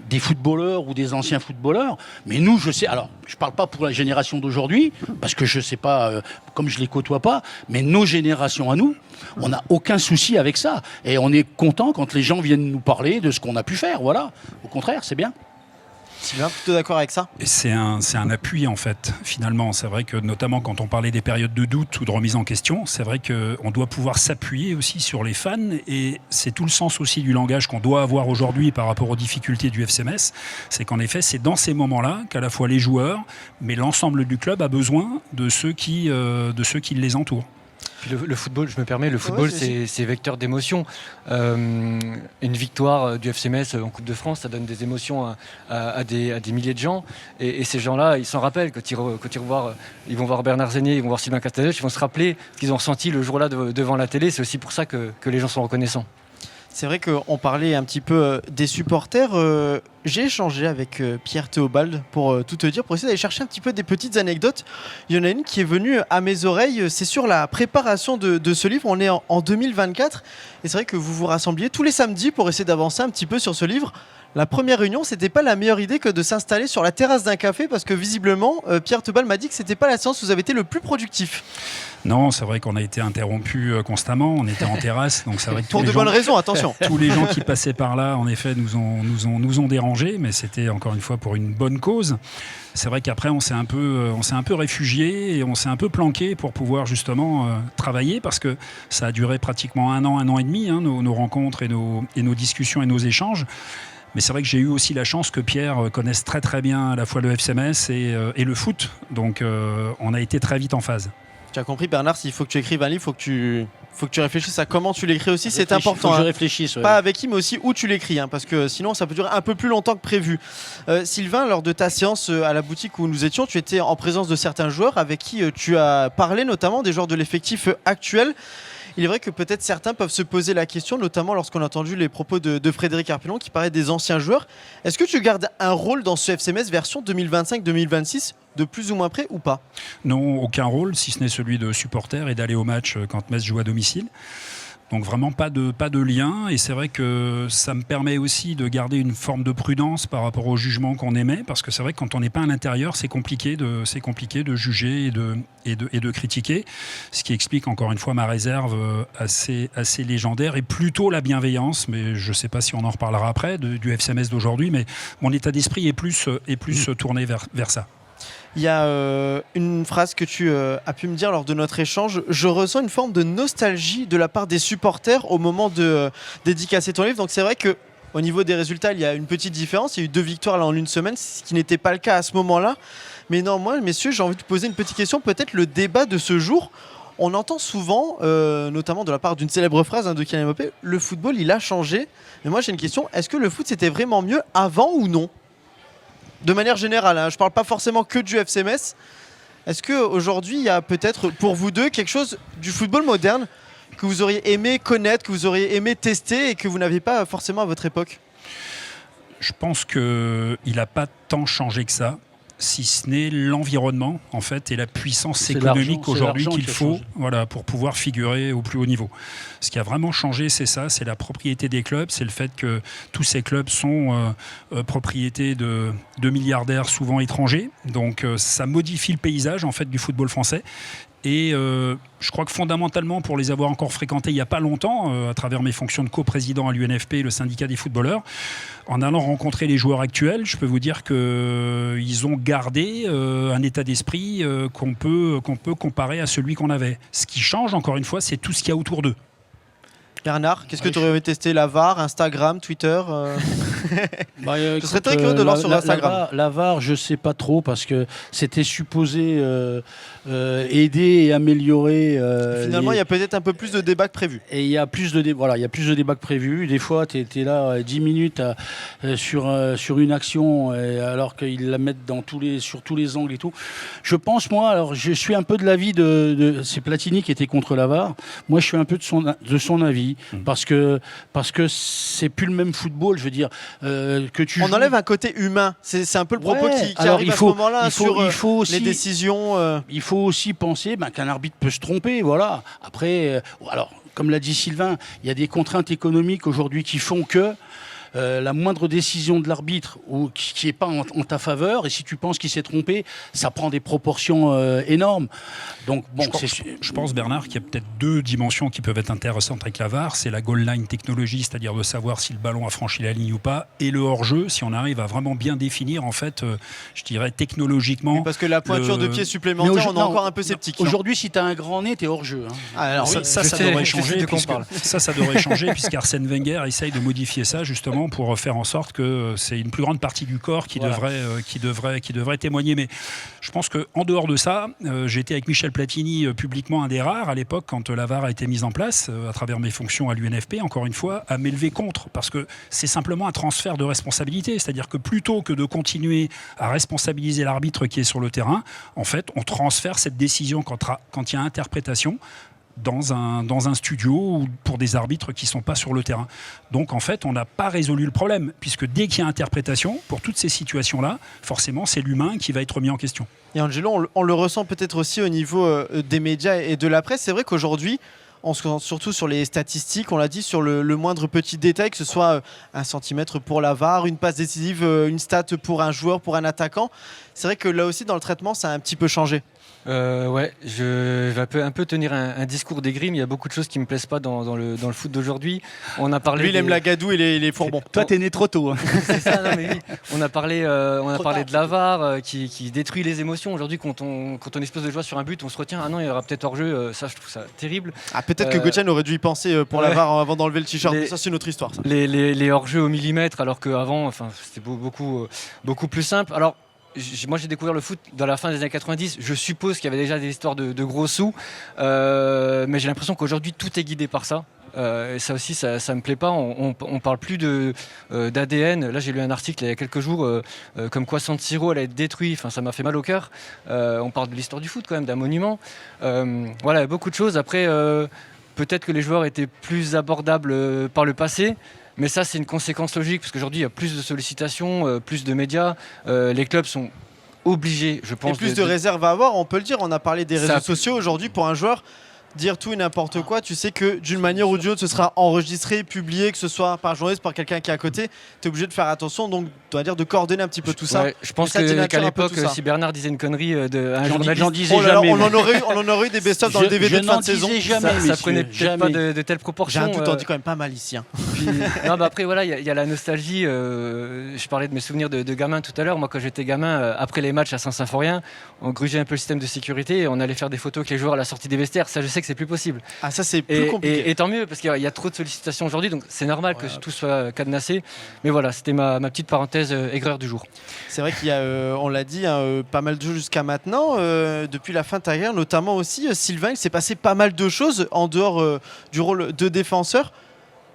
C: des footballeurs ou des anciens footballeurs, mais nous, je sais, alors je parle pas pour la génération d'aujourd'hui, parce que je sais pas, comme je les côtoie pas, mais nos générations à nous, on n'a aucun souci avec ça, et on est content quand les gens viennent nous parler de ce qu'on a pu faire, voilà, au contraire, c'est bien.
A: Sylvain, plutôt d'accord avec ça ?
B: Et c'est un appui en fait, finalement. C'est vrai que notamment quand on parlait des périodes de doute ou de remise en question, c'est vrai qu'on doit pouvoir s'appuyer aussi sur les fans et c'est tout le sens aussi du langage qu'on doit avoir aujourd'hui par rapport aux difficultés du FC Metz. C'est qu'en effet, c'est dans ces moments-là qu'à la fois les joueurs, mais l'ensemble du club a besoin de ceux qui les entourent.
D: Puis le football, je me permets, le football,
A: Ouais,
D: c'est vecteur d'émotion. Une victoire du FC Metz en Coupe de France, ça donne des émotions à des milliers de gens. Et ces gens-là, ils s'en rappellent. Quand ils vont voir Bernard Zénier, ils vont voir Sylvain Castagneux, ils vont se rappeler ce qu'ils ont ressenti le jour-là devant la télé. C'est aussi pour ça que les gens sont reconnaissants.
A: C'est vrai qu'on parlait un petit peu des supporters. J'ai échangé avec Pierre Théobald pour tout te dire, pour essayer d'aller chercher un petit peu des petites anecdotes. Il y en a une qui est venue à mes oreilles, c'est sur la préparation de ce livre. On est en 2024 et c'est vrai que vous vous rassembliez tous les samedis pour essayer d'avancer un petit peu sur ce livre. La première réunion, c'était pas la meilleure idée que de s'installer sur la terrasse d'un café parce que visiblement, Pierre Théobald m'a dit que c'était pas la séance où vous avez été le plus productif.
B: Non, c'est vrai qu'on a été interrompus constamment. On était en terrasse, donc c'est vrai que
A: Pour de bonnes raisons, attention.
B: tous les gens qui passaient par là, en effet, nous ont dérangés, mais c'était encore une fois pour une bonne cause. C'est vrai qu'après, on s'est un peu réfugié et on s'est un peu planqué pour pouvoir justement travailler parce que ça a duré pratiquement un an et demi, hein, nos rencontres et nos discussions et nos échanges. Mais c'est vrai que j'ai eu aussi la chance que Pierre connaisse très très bien à la fois le FC Metz et le foot. Donc on a été très vite en phase.
A: Tu as compris, Bernard, s'il faut que tu écrives un livre, faut que tu réfléchisses à comment tu l'écris aussi, c'est important.
C: Faut que je
A: hein.
C: réfléchisse. Ouais.
A: Pas avec qui, mais aussi où tu l'écris, hein, parce que sinon ça peut durer un peu plus longtemps que prévu. Sylvain, lors de ta séance à la boutique où nous étions, tu étais en présence de certains joueurs avec qui tu as parlé, notamment des joueurs de l'effectif actuel. Il est vrai que peut-être certains peuvent se poser la question, notamment lorsqu'on a entendu les propos de Frédéric Arpillon qui parlait des anciens joueurs. Est-ce que tu gardes un rôle dans ce FC Metz version 2025-2026 de plus ou moins près ou pas ?
B: Non, aucun rôle, si ce n'est celui de supporter et d'aller au match quand Metz joue à domicile. Donc vraiment pas de lien et c'est vrai que ça me permet aussi de garder une forme de prudence par rapport au jugement qu'on émet parce que c'est vrai que quand on n'est pas à l'intérieur c'est compliqué de juger et de critiquer, ce qui explique encore une fois ma réserve assez légendaire et plutôt la bienveillance, mais je ne sais pas si on en reparlera après du FC Metz d'aujourd'hui, mais mon état d'esprit est plus tourné vers ça.
A: Il y a une phrase que tu as pu me dire lors de notre échange. Je ressens une forme de nostalgie de la part des supporters au moment de dédicacer ton livre. Donc c'est vrai qu'au niveau des résultats, il y a une petite différence. Il y a eu 2 victoires là en une semaine, ce qui n'était pas le cas à ce moment-là. Mais néanmoins, messieurs, j'ai envie de poser une petite question. Peut-être le débat de ce jour. On entend souvent, notamment de la part d'une célèbre phrase de Kylian Mbappé, le football il a changé. Mais moi j'ai une question, est-ce que le foot c'était vraiment mieux avant ou non? De manière générale, hein, je ne parle pas forcément que du FC Metz. Est-ce qu'aujourd'hui il y a peut-être pour vous deux quelque chose du football moderne que vous auriez aimé connaître, que vous auriez aimé tester et que vous n'aviez pas forcément à votre époque?
B: Je pense qu'il n'a pas tant changé que ça, si ce n'est l'environnement en fait et la puissance
C: C'est
B: économique
C: l'argent,
B: aujourd'hui
C: c'est l'argent
B: qu'il
C: qui a
B: faut
C: changé.
B: pour pouvoir figurer au plus haut niveau. Ce qui a vraiment changé, c'est ça, c'est la propriété des clubs, c'est le fait que tous ces clubs sont propriétés de milliardaires souvent étrangers. Donc ça modifie le paysage en fait du football français. Et je crois que fondamentalement, pour les avoir encore fréquentés il n'y a pas longtemps, à travers mes fonctions de coprésident à l'UNFP, le syndicat des footballeurs, en allant rencontrer les joueurs actuels, je peux vous dire qu'ils ont gardé un état d'esprit qu'on peut comparer à celui qu'on avait. Ce qui change, encore une fois, c'est tout ce qu'il y a autour d'eux.
A: Bernard, qu'est-ce que tu aurais aimé tester? La VAR, Instagram, Twitter
C: Je
A: serais très curieux de voir sur Instagram.
C: La VAR, je sais pas trop parce que c'était supposé aider et améliorer.
A: Finalement, il y a peut-être un peu plus de débats que prévu.
C: Et il y a plus de débats que prévu. Des fois, tu es là 10 minutes sur une action alors qu'ils la mettent sur tous les angles et tout. Je pense, moi, alors je suis un peu de l'avis c'est Platini qui était contre la VAR. Moi, je suis un peu de son avis parce que c'est plus le même football. Je veux dire que tu.
A: On enlève un côté humain. C'est un peu le propos qui arrive à ce moment-là sur les décisions.
C: Il faut aussi penser qu'un arbitre peut se tromper. Voilà. Après, alors comme l'a dit Sylvain, il y a des contraintes économiques aujourd'hui qui font que la moindre décision de l'arbitre qui n'est pas en ta faveur, et si tu penses qu'il s'est trompé, ça prend des proportions énormes. Donc, bon,
B: je pense, Bernard, qu'il y a peut-être deux dimensions qui peuvent être intéressantes avec la VAR. C'est la goal line technologie, c'est-à-dire de savoir si le ballon a franchi la ligne ou pas, et le hors-jeu, si on arrive à vraiment bien définir, en fait, je dirais technologiquement.
A: Oui, parce que la pointure de pied supplémentaire, on est encore un peu sceptique.
C: Aujourd'hui, si tu as un grand nez, tu es hors-jeu. Hein.
A: Alors,
B: ça devrait changer. Ça devrait changer, puisqu'Arsène Wenger essaye de modifier ça, justement, pour faire en sorte que c'est une plus grande partie du corps qui devrait témoigner. Mais je pense qu'en dehors de ça, j'ai été avec Michel Platini publiquement un des rares à l'époque quand la VAR a été mise en place à travers mes fonctions à l'UNFP, encore une fois, à m'élever contre, parce que c'est simplement un transfert de responsabilité. C'est-à-dire que plutôt que de continuer à responsabiliser l'arbitre qui est sur le terrain, en fait, on transfère cette décision quand il y a interprétation dans un studio ou pour des arbitres qui ne sont pas sur le terrain. Donc en fait, on n'a pas résolu le problème, puisque dès qu'il y a interprétation, pour toutes ces situations-là, forcément, c'est l'humain qui va être mis en question.
A: Et Angelo, on le ressent peut-être aussi au niveau des médias et de la presse. C'est vrai qu'aujourd'hui, on se concentre surtout sur les statistiques, on l'a dit, sur le moindre petit détail, que ce soit un centimètre pour la VAR, une passe décisive, une stat pour un joueur, pour un attaquant. C'est vrai que là aussi, dans le traitement, ça a un petit peu changé.
D: Ouais, je vais un peu tenir un discours d'aigri, mais il y a beaucoup de choses qui me plaisent pas dans le foot d'aujourd'hui. On a parlé.
A: Lui, il aime la gadoue et les fourbons.
C: Toi, t'es né trop tôt. Hein.
D: C'est ça, non, mais oui. On a parlé de la VAR qui détruit les émotions. Aujourd'hui, quand on explose le joueur sur un but, on se retient. Ah non, il y aura peut-être hors-jeu. Ça, je trouve ça terrible.
A: Ah, peut-être que Götze aurait dû y penser pour la VAR avant d'enlever le t-shirt. Ça, c'est une autre histoire. Ça.
D: Les hors-jeux au millimètre, alors qu'avant, c'était beaucoup plus simple. Alors. Moi j'ai découvert le foot dans la fin des années 90, je suppose qu'il y avait déjà des histoires de gros sous, mais j'ai l'impression qu'aujourd'hui tout est guidé par ça. Et ça aussi, ça me plaît pas. On parle plus d'ADN. Là, j'ai lu un article il y a quelques jours comme quoi San Siro allait être détruit. Enfin, ça m'a fait mal au cœur. On parle de l'histoire du foot quand même, d'un monument. Voilà, beaucoup de choses. Après, peut-être que les joueurs étaient plus abordables par le passé. Mais ça, c'est une conséquence logique, parce qu'aujourd'hui, il y a plus de sollicitations, plus de médias. Les clubs sont obligés, je pense.
A: Et plus de réserves à avoir, on peut le dire. On a parlé des réseaux sociaux aujourd'hui pour un joueur. Dire tout et n'importe quoi, tu sais que d'une manière ou d'une autre, ce sera enregistré, publié, que ce soit par journaliste, par quelqu'un qui est à côté. Tu es obligé de faire attention, donc on va dire de coordonner un petit peu tout ça.
D: Je pense qu'à l'époque, si Bernard disait une connerie un journaliste,
C: j'en disais jamais.
A: On en aurait eu des best-of dans le DVD de fin de saison.
D: Ça prenait peut-être pas de telles proportions.
A: J'ai un doute, on dit quand même pas mal ici. Hein.
D: Non, bah après voilà, il y a la nostalgie. Je parlais de mes souvenirs de gamin tout à l'heure. Moi, quand j'étais gamin, après les matchs à Saint-Symphorien, on grugeait un peu le système de sécurité et on allait faire des photos avec les joueurs à la sortie des vestiaires. Ça, je sais sait que c'est plus possible.
A: Ah, ça c'est plus compliqué.
D: Et tant mieux, parce qu'il y a trop de sollicitations aujourd'hui, donc c'est normal que tout soit cadenassé. Mais voilà, c'était ma petite parenthèse aigreur du jour.
A: C'est vrai qu'il y a, on l'a dit, pas mal de jeux jusqu'à maintenant. Depuis la fin de ta carrière, notamment aussi, Sylvain, il s'est passé pas mal de choses en dehors du rôle de défenseur.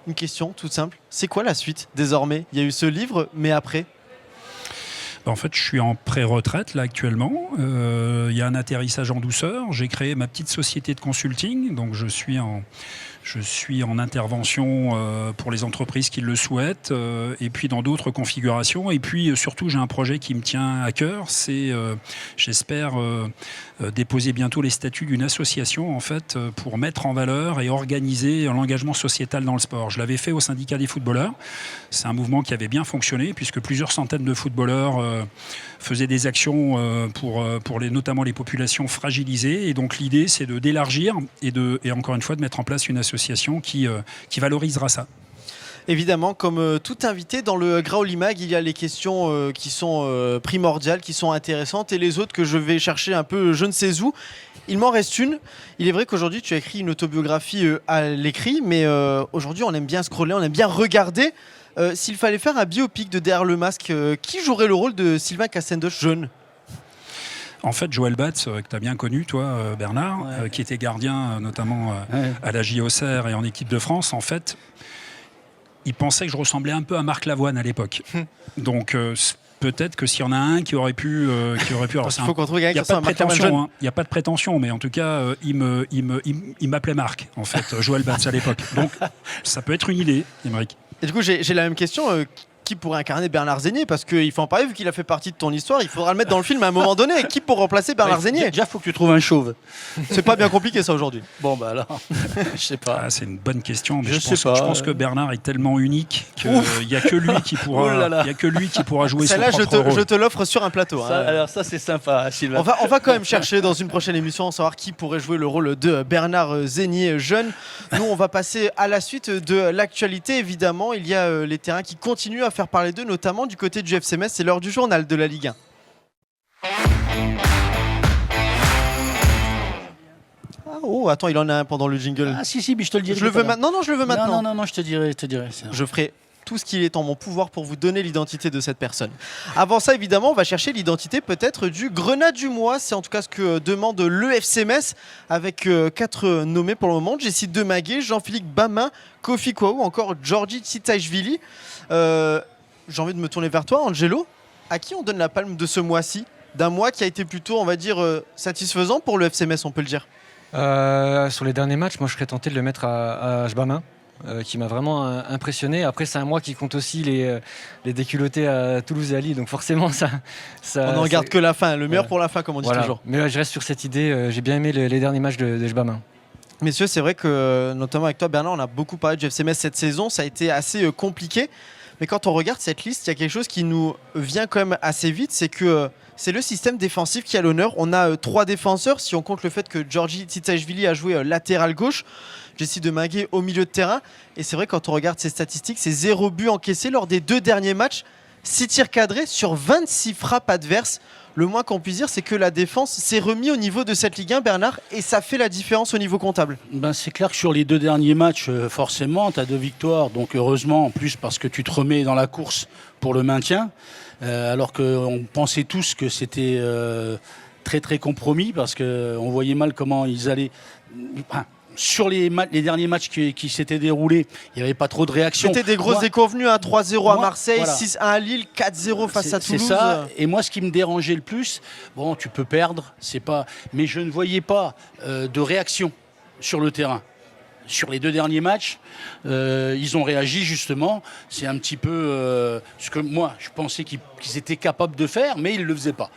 A: Une question toute simple, c'est quoi la suite désormais? Il y a eu ce livre, mais après?
B: En fait, je suis en pré-retraite là actuellement. Il y a un atterrissage en douceur. J'ai créé ma petite société de consulting, donc je suis en intervention pour les entreprises qui le souhaitent, et puis dans d'autres configurations. Et puis surtout, j'ai un projet qui me tient à cœur. C'est, j'espère, déposer bientôt les statuts d'une association en fait pour mettre en valeur et organiser l'engagement sociétal dans le sport. Je l'avais fait au syndicat des footballeurs. C'est un mouvement qui avait bien fonctionné puisque plusieurs centaines de footballeurs faisaient des actions pour notamment les populations fragilisées. Et donc l'idée, c'est d'élargir et encore une fois de mettre en place une association qui valorisera ça.
A: Évidemment, comme tout invité dans le Graouli Mag, il y a les questions qui sont primordiales, qui sont intéressantes, et les autres que je vais chercher un peu je ne sais où. Il m'en reste une. Il est vrai qu'aujourd'hui, tu as écrit une autobiographie à l'écrit, mais aujourd'hui, on aime bien scroller, on aime bien regarder. S'il fallait faire un biopic de Derrière le masque, qui jouerait le rôle de Sylvain Cassendoche jeune?
B: En fait, Joël Batz, que tu as bien connu, toi, Bernard, qui était gardien notamment à la JOCR et en équipe de France, en fait, il pensait que je ressemblais un peu à Marc Lavoine à l'époque. Donc, peut-être que s'il y en a un qui aurait pu... alors,
A: il faut qu'on trouve quelqu'un qui ressemble à Marc Lavoine
B: jeune. Il n'y a pas de prétention, mais en tout cas, il m'appelait Marc, en fait, Joël Batz à l'époque. Donc, ça peut être une idée, Émeric.
A: Et du coup, j'ai la même question. Qui pourrait incarner Bernard Zégnier? Parce qu'il faut en parler, vu qu'il a fait partie de ton histoire, il faudra le mettre dans le film à un moment donné. Qui pour remplacer Bernard Zégnier?
C: Déjà, il faut que tu trouves un chauve.
A: C'est pas bien compliqué ça aujourd'hui.
C: Bon, bah alors, je sais pas.
B: Ah, c'est une bonne question, mais
C: Je
B: je pense que Bernard est tellement unique qu'il n'y a que lui qui pourra jouer son
A: Celle-là,
B: propre rôle.
A: je te l'offre sur un plateau.
C: Alors ça, c'est sympa, Sylvain.
A: On va quand même chercher dans une prochaine émission, savoir qui pourrait jouer le rôle de Bernard Zégnier jeune. Nous, on va passer à la suite de l'actualité. Évidemment, il y a les terrains qui continuent à faire parler d'eux, notamment du côté du FC Metz. C'est l'heure du journal de la Ligue 1. Oh, attends, il en a un pendant le jingle.
C: Ah si, mais je te le dirai.
A: Je le veux maintenant. Non, je le veux maintenant.
C: Non, je te dirai.
A: Je ferai tout ce qu'il est en mon pouvoir pour vous donner l'identité de cette personne. Avant ça, évidemment, on va chercher l'identité peut-être du Grenat du mois. C'est en tout cas ce que demande le FC Metz, avec 4 nommés pour le moment. Jessie Demaguet, Jean-Philippe Bamin, Kofi Kouaou, encore Georgi Tsitaishvili. J'ai envie de me tourner vers toi, Angelo. À qui on donne la palme de ce mois-ci? D'un mois qui a été plutôt, on va dire, satisfaisant pour le FC Metz, on peut le dire.
D: Sur les derniers matchs, moi je serais tenté de le mettre à Jbamin, qui m'a vraiment impressionné. Après, c'est un mois qui compte aussi les déculottés à Toulouse et à Lille, donc forcément ça
A: on n'en garde que la fin, le meilleur pour la fin, comme on dit toujours.
D: Mais je reste sur cette idée, j'ai bien aimé les derniers matchs de Jbamin.
A: Messieurs, c'est vrai que, notamment avec toi Bernard, on a beaucoup parlé du FC Metz cette saison, ça a été assez compliqué. Mais quand on regarde cette liste, il y a quelque chose qui nous vient quand même assez vite, c'est que c'est le système défensif qui a l'honneur. On a 3 défenseurs, si on compte le fait que Georgi Tsitaishvili a joué latéral gauche, Jessie Demaguet au milieu de terrain. Et c'est vrai, quand on regarde ces statistiques, c'est 0 but encaissé lors des 2 derniers matchs, 6 tirs cadrés sur 26 frappes adverses. Le moins qu'on puisse dire, c'est que la défense s'est remis au niveau de cette Ligue 1, Bernard, et ça fait la différence au niveau comptable.
C: C'est clair que sur les 2 derniers matchs, forcément, tu as 2 victoires. Donc heureusement, en plus, parce que tu te remets dans la course pour le maintien. Alors qu'on pensait tous que c'était très très compromis, parce qu'on voyait mal comment ils allaient... Sur les derniers matchs qui s'étaient déroulés, il n'y avait pas trop de réactions.
A: C'était des grosses déconvenues, 3-0 à Marseille, voilà. 6-1 à Lille, 4-0 face à Toulouse.
C: C'est ça. Et moi, ce qui me dérangeait le plus, bon, tu peux perdre, c'est pas... mais je ne voyais pas de réaction sur le terrain. Sur les 2 derniers matchs, ils ont réagi justement. C'est un petit peu ce que moi, je pensais qu'ils étaient capables de faire, mais ils ne le faisaient pas.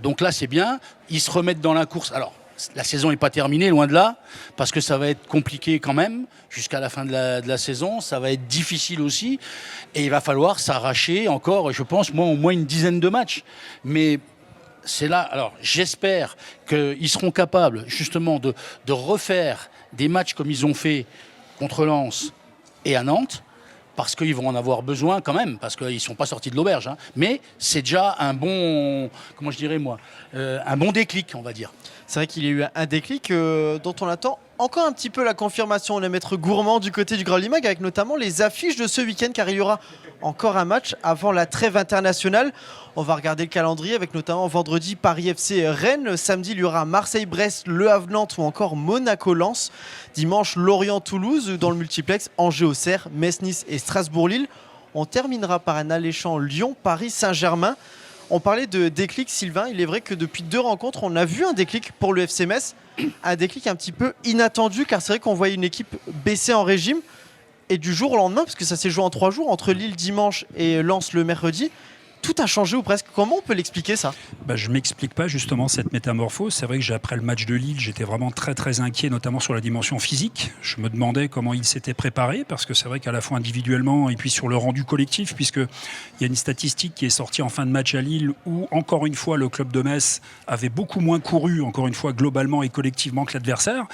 C: Donc là, c'est bien. Ils se remettent dans la course. Alors, la saison n'est pas terminée, loin de là, parce que ça va être compliqué quand même, jusqu'à la fin de la saison. Ça va être difficile aussi. Et il va falloir s'arracher encore, je pense, au moins une dizaine de matchs. Mais c'est là, alors j'espère qu'ils seront capables justement de refaire des matchs comme ils ont fait contre Lens et à Nantes, parce qu'ils vont en avoir besoin quand même, parce qu'ils ne sont pas sortis de l'auberge. Mais c'est déjà un bon, un bon déclic, on va dire.
A: C'est vrai qu'il y a eu un déclic dont on attend encore un petit peu la confirmation. On aime être gourmand du côté du Grand Limag avec notamment les affiches de ce week-end car il y aura encore un match avant la trêve internationale. On va regarder le calendrier avec notamment vendredi Paris FC Rennes. Samedi, il y aura Marseille-Brest, Le Havre-Nantes ou encore Monaco-Lens. Dimanche, Lorient-Toulouse. Dans le multiplex, Angers-Auxerre, Metz-Nice et Strasbourg-Lille. On terminera par un alléchant Lyon-Paris-Saint-Germain. On parlait de déclic, Sylvain. Il est vrai que depuis 2 rencontres, on a vu un déclic pour le FC Metz. Un déclic un petit peu inattendu car c'est vrai qu'on voyait une équipe baisser en régime. Et du jour au lendemain, parce que ça s'est joué en 3 jours, entre Lille dimanche et Lens le mercredi, tout a changé ou presque. Comment on peut l'expliquer ça ?
B: Je ne m'explique pas justement cette métamorphose. C'est vrai que après le match de Lille, j'étais vraiment très très inquiet, notamment sur la dimension physique. Je me demandais comment il s'était préparé, parce que c'est vrai qu'à la fois individuellement et puis sur le rendu collectif, puisqu'il y a une statistique qui est sortie en fin de match à Lille où, encore une fois, le club de Metz avait beaucoup moins couru, encore une fois, globalement et collectivement que l'adversaire.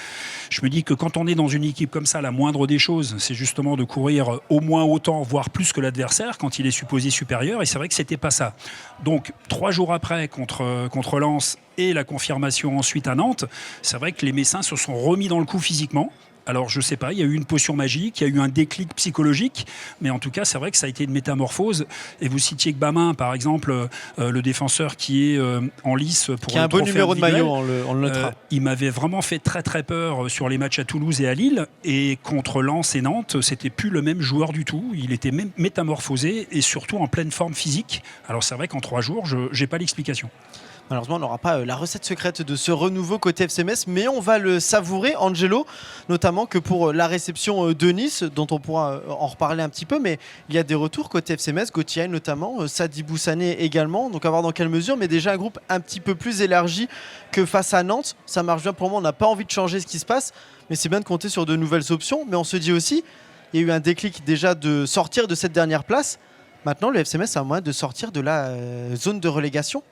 B: Je me dis que quand on est dans une équipe comme ça, la moindre des choses, c'est justement de courir au moins autant, voire plus que l'adversaire, quand il est supposé supérieur. Et c'est vrai que c'était pas ça. Donc 3 jours après contre Lens et la confirmation ensuite à Nantes, c'est vrai que les Messins se sont remis dans le coup physiquement. Alors je sais pas, il y a eu une potion magique, il y a eu un déclic psychologique, mais en tout cas c'est vrai que ça a été une métamorphose. Et vous citiez Gbamin par exemple, le défenseur qui est en lice pour
A: qui a un beau numéro de maillot, on le notera.
B: Il m'avait vraiment fait très très peur sur les matchs à Toulouse et à Lille, et contre Lens et Nantes, c'était plus le même joueur du tout. Il était même métamorphosé et surtout en pleine forme physique. Alors c'est vrai qu'en 3 jours, je n'ai pas l'explication.
A: Malheureusement, on n'aura pas la recette secrète de ce renouveau côté FC Metz, mais on va le savourer, Angelo, notamment que pour la réception de Nice, dont on pourra en reparler un petit peu, mais il y a des retours côté FC Metz, Gauthier notamment, Sadibou Sané également, donc à voir dans quelle mesure, mais déjà un groupe un petit peu plus élargi que face à Nantes. Ça marche bien pour moi, on n'a pas envie de changer ce qui se passe, mais c'est bien de compter sur de nouvelles options, mais on se dit aussi, il y a eu un déclic déjà de sortir de cette dernière place. Maintenant, le FC Metz a moyen de sortir de la zone de relégation.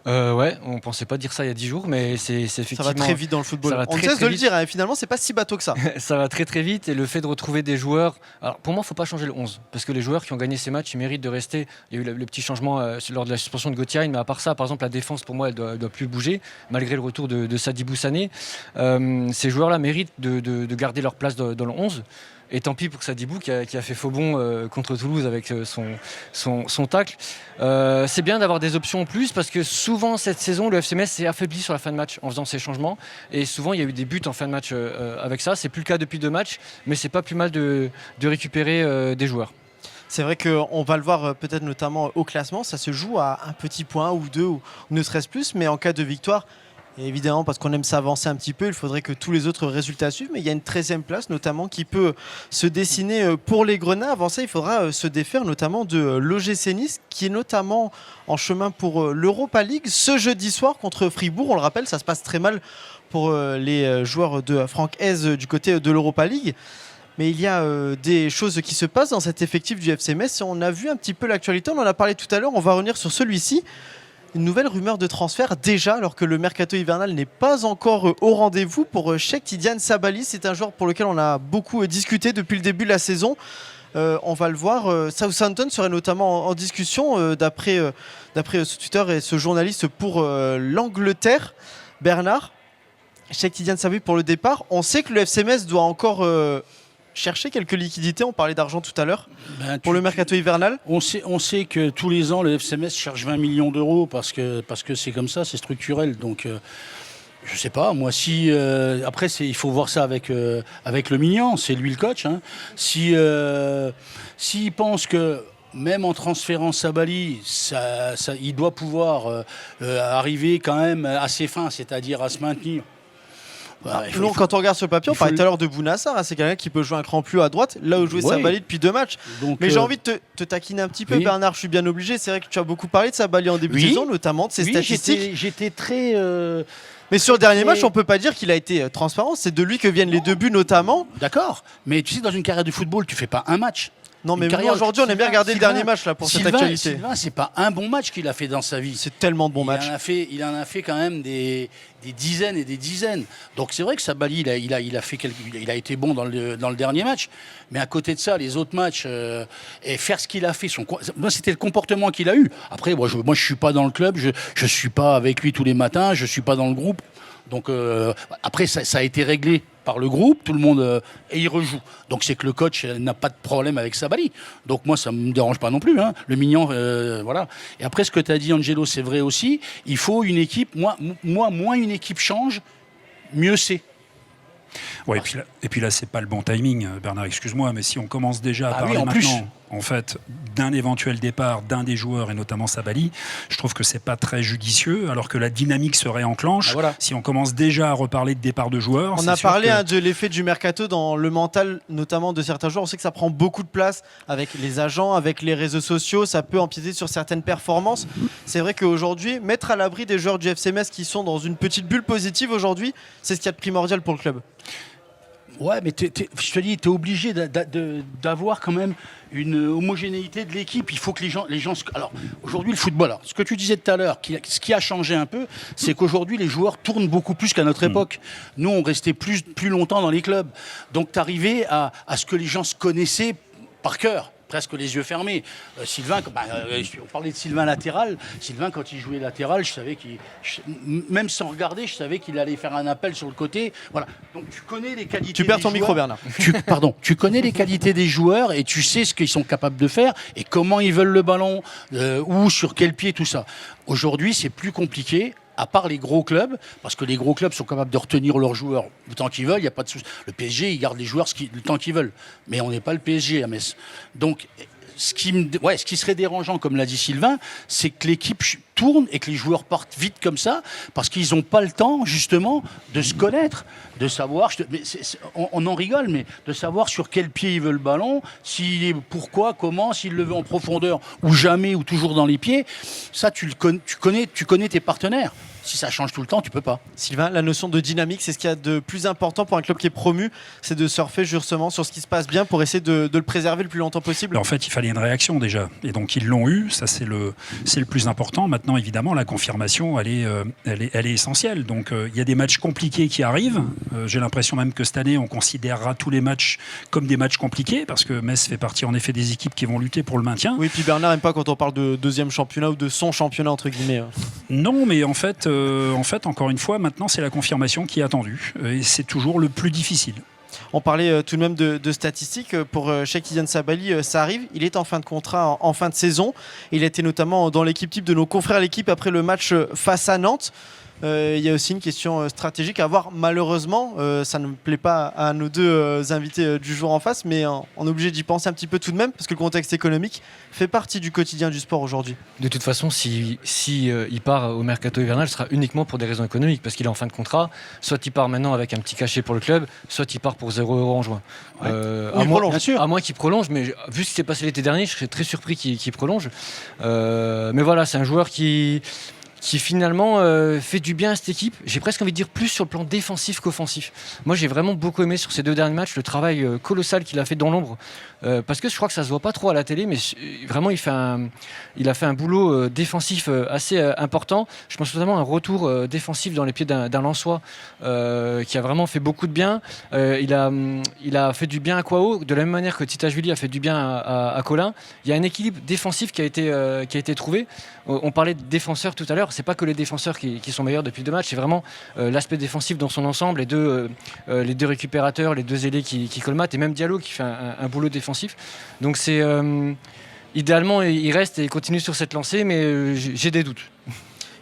D: Ouais, on pensait pas dire ça il y a 10 jours, mais c'est effectivement...
A: Ça va très vite dans le football. On
D: très,
A: cesse
D: très
A: de le
D: vite.
A: dire, hein, finalement, c'est pas si bateau que ça.
D: Ça va très très vite, et le fait de retrouver des joueurs... Alors pour moi, il ne faut pas changer le 11, parce que les joueurs qui ont gagné ces matchs, ils méritent de rester. Il y a eu le petit changement lors de la suspension de Gauthier, mais à part ça, par exemple, la défense, pour moi, elle doit plus bouger, malgré le retour de Sadibou Sané. Ces joueurs-là méritent de garder leur place dans le 11. Et tant pis pour Sadibou qui a fait faux bond contre Toulouse avec son tacle. C'est bien d'avoir des options en plus parce que souvent cette saison, le FC Metz s'est affaibli sur la fin de match en faisant ces changements. Et souvent, il y a eu des buts en fin de match avec ça. C'est plus le cas depuis 2 matchs, mais c'est pas plus mal de récupérer des joueurs.
A: C'est vrai qu'on va le voir peut-être notamment au classement. Ça se joue à un petit point ou 2 ou ne serait-ce plus. Mais en cas de victoire, et évidemment, parce qu'on aime s'avancer un petit peu, il faudrait que tous les autres résultats suivent. Mais il y a une 13e place, notamment, qui peut se dessiner pour les Grenats. Avant ça, il faudra se défaire, notamment de l'OGC Nice, qui est notamment en chemin pour l'Europa League. Ce jeudi soir contre Fribourg, on le rappelle, ça se passe très mal pour les joueurs de Franck Hez du côté de l'Europa League. Mais il y a des choses qui se passent dans cet effectif du FC Metz. On a vu un petit peu l'actualité, on en a parlé tout à l'heure. On va revenir sur celui-ci. Une nouvelle rumeur de transfert déjà, alors que le mercato hivernal n'est pas encore au rendez-vous pour Cheikh Tidiane Sabaly. C'est un joueur pour lequel on a beaucoup discuté depuis le début de la saison. On va le voir. Southampton serait notamment en discussion d'après ce Twitter et ce journaliste pour l'Angleterre. Bernard, Cheikh Tidiane Sabaly pour le départ. On sait que le FC Metz doit encore chercher quelques liquidités. On parlait d'argent tout à l'heure pour le mercato hivernal.
C: On sait que tous les ans, le FC Metz cherche 20 millions d'euros parce que c'est comme ça, c'est structurel. Donc, je sais pas, moi, si... après, il faut voir ça avec le Mignan, c'est lui le coach. Hein. S'il pense que même en transférant Sabaly, il doit pouvoir arriver quand même à ses fins, c'est-à-dire à se maintenir.
A: Quand on regarde sur le papier, on parlait tout à l'heure de Bounassar, hein, c'est quelqu'un qui peut jouer un cran plus haut à droite, là où jouait Sabaly depuis 2 matchs. Donc, mais j'ai envie de te taquiner un petit peu, Bernard, je suis bien obligé. C'est vrai que tu as beaucoup parlé de Sabaly en début de saison, notamment de ses statistiques.
C: J'étais très...
A: Mais sur le dernier match, on peut pas dire qu'il a été transparent. C'est de lui que viennent les 2 buts notamment.
C: D'accord, mais tu sais, dans une carrière de football, tu fais pas un match.
A: Non, mais aujourd'hui, on aime bien regarder le dernier match là, pour cette actualité.
C: Sylvain, c'est pas un bon match qu'il a fait dans sa vie.
A: C'est tellement de bons matchs.
C: Il en a fait quand même des dizaines et des dizaines. Donc c'est vrai que Sabaly, il a été bon dans le dernier match. Mais à côté de ça, les autres matchs, et faire ce qu'il a fait, moi, c'était le comportement qu'il a eu. Après, moi, je suis pas dans le club, je suis pas avec lui tous les matins, je suis pas dans le groupe. Donc après, ça a été réglé par le groupe, tout le monde et il rejoue. Donc c'est que le coach n'a pas de problème avec Sabaly. Donc moi ça me dérange pas non plus. Hein. Le mignon, voilà. Et après ce que tu as dit, Angelo, c'est vrai aussi. Il faut une équipe. Moi, moins une équipe change, mieux c'est.
B: Ouais, et puis là, c'est pas le bon timing, Bernard, excuse-moi, mais si on commence déjà à parler maintenant, en fait, d'un éventuel départ d'un des joueurs, et notamment Sabaly, je trouve que c'est pas très judicieux, alors que la dynamique se réenclenche. Si on commence déjà à reparler de départ de joueurs...
A: On a parlé de l'effet du mercato dans le mental, notamment de certains joueurs. On sait que ça prend beaucoup de place avec les agents, avec les réseaux sociaux, ça peut empiéter sur certaines performances. C'est vrai qu'aujourd'hui, mettre à l'abri des joueurs du FC Metz qui sont dans une petite bulle positive aujourd'hui, c'est ce qu'il y a de primordial pour le club.
C: Ouais, mais je te dis, tu es obligé d'avoir quand même une homogénéité de l'équipe. Il faut que les gens... Alors, aujourd'hui, le football, alors, ce que tu disais tout à l'heure, ce qui a changé un peu, c'est qu'aujourd'hui, les joueurs tournent beaucoup plus qu'à notre époque. Nous, on restait plus longtemps dans les clubs. Donc, tu arrivais à ce que les gens se connaissaient par cœur. Presque les yeux fermés. Sylvain, on parlait de Sylvain latéral. Sylvain, quand il jouait latéral, je savais même sans regarder, je savais qu'il allait faire un appel sur le côté. Voilà. Donc tu connais les qualités.
A: Tu perds ton
C: joueurs.
A: micro, Bernard.
C: Tu connais les qualités des joueurs et tu sais ce qu'ils sont capables de faire et comment ils veulent le ballon, où, sur quel pied, tout ça. Aujourd'hui, c'est plus compliqué. À part les gros clubs, parce que les gros clubs sont capables de retenir leurs joueurs le temps qu'ils veulent, il n'y a pas de souci. Le PSG, il garde les joueurs le temps qu'ils veulent. Mais on n'est pas le PSG à Metz. Donc, ce qui serait dérangeant, comme l'a dit Sylvain, c'est que l'équipe tourne et que les joueurs partent vite comme ça, parce qu'ils n'ont pas le temps, justement, de se connaître, de savoir, on en rigole, mais de savoir sur quel pied il veut le ballon, pourquoi, comment, s'il le veut en profondeur, ou jamais, ou toujours dans les pieds. Ça, tu connais tes partenaires. Si ça change tout le temps, tu peux pas.
A: Sylvain, la notion de dynamique, c'est ce qu'il y a de plus important pour un club qui est promu, c'est de surfer justement sur ce qui se passe bien pour essayer de le préserver le plus longtemps possible.
B: En fait, il fallait une réaction déjà, et donc ils l'ont eu. Ça, c'est le plus important. Maintenant, évidemment, la confirmation, elle est essentielle. Donc, il y a des matchs compliqués qui arrivent. J'ai l'impression même que cette année, on considérera tous les matchs comme des matchs compliqués, parce que Metz fait partie en effet des équipes qui vont lutter pour le maintien.
A: Oui, puis Bernard n'aime pas quand on parle de deuxième championnat ou de son championnat entre guillemets.
B: Non, mais en fait, encore une fois, maintenant, c'est la confirmation qui est attendue. Et c'est toujours le plus difficile.
A: On parlait tout de même de statistiques. Pour Cheikh Tidiane Sabaly, ça arrive. Il est en fin de contrat, en fin de saison. Il a été notamment dans l'équipe type de nos confrères l'équipe après le match face à Nantes. Il y a aussi une question stratégique à voir. Malheureusement, ça ne plaît pas à nos deux invités du jour en face, mais on est obligé d'y penser un petit peu tout de même, parce que le contexte économique fait partie du quotidien du sport aujourd'hui.
D: De toute façon, si il part au mercato hivernal, ce sera uniquement pour des raisons économiques, parce qu'il est en fin de contrat. Soit il part maintenant avec un petit cachet pour le club, soit il part pour 0 € en juin. À moins qu'il prolonge, mais vu ce qui s'est passé l'été dernier, je serais très surpris qu'il prolonge. Mais voilà, c'est un joueur qui finalement fait du bien à cette équipe. J'ai presque envie de dire plus sur le plan défensif qu'offensif. Moi, j'ai vraiment beaucoup aimé sur ces 2 derniers matchs le travail colossal qu'il a fait dans l'ombre. Parce que je crois que ça se voit pas trop à la télé, mais vraiment, il a fait un boulot défensif assez important. Je pense notamment à un retour défensif dans les pieds d'un Lensois qui a vraiment fait beaucoup de bien. Il a fait du bien à Kwao, de la même manière que Titashvili a fait du bien à Colin. Il y a un équilibre défensif qui a été trouvé. On parlait de défenseurs tout à l'heure. C'est pas que les défenseurs qui sont meilleurs depuis 2 matchs, c'est vraiment l'aspect défensif dans son ensemble, les deux récupérateurs, les 2 ailés qui colmatent, et même Diallo qui fait un boulot défensif. Donc c'est idéalement il reste et il continue sur cette lancée, mais j'ai des doutes.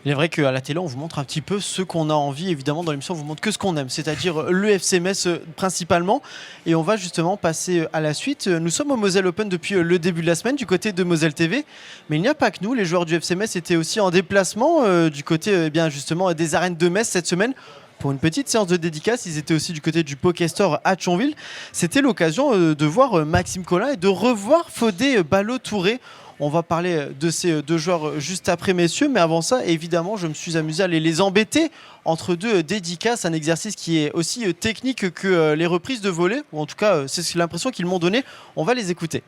A: Il est vrai qu'à la télé, on vous montre un petit peu ce qu'on a envie. Évidemment, dans l'émission, on vous montre que ce qu'on aime, c'est-à-dire le FC Metz principalement. Et on va justement passer à la suite. Nous sommes au Moselle Open depuis le début de la semaine, du côté de Moselle TV. Mais il n'y a pas que nous. Les joueurs du FC Metz étaient aussi en déplacement du côté justement des arènes de Metz cette semaine. Pour une petite séance de dédicace, ils étaient aussi du côté du Pokestore à Thionville. C'était l'occasion de voir Maxime Collin et de revoir Fodé Ballo-Touré. On va parler de ces 2 joueurs juste après, messieurs. Mais avant ça, évidemment, je me suis amusé à les embêter entre 2 dédicaces. Un exercice qui est aussi technique que les reprises de volée. Ou en tout cas, c'est l'impression qu'ils m'ont donné. On va les écouter.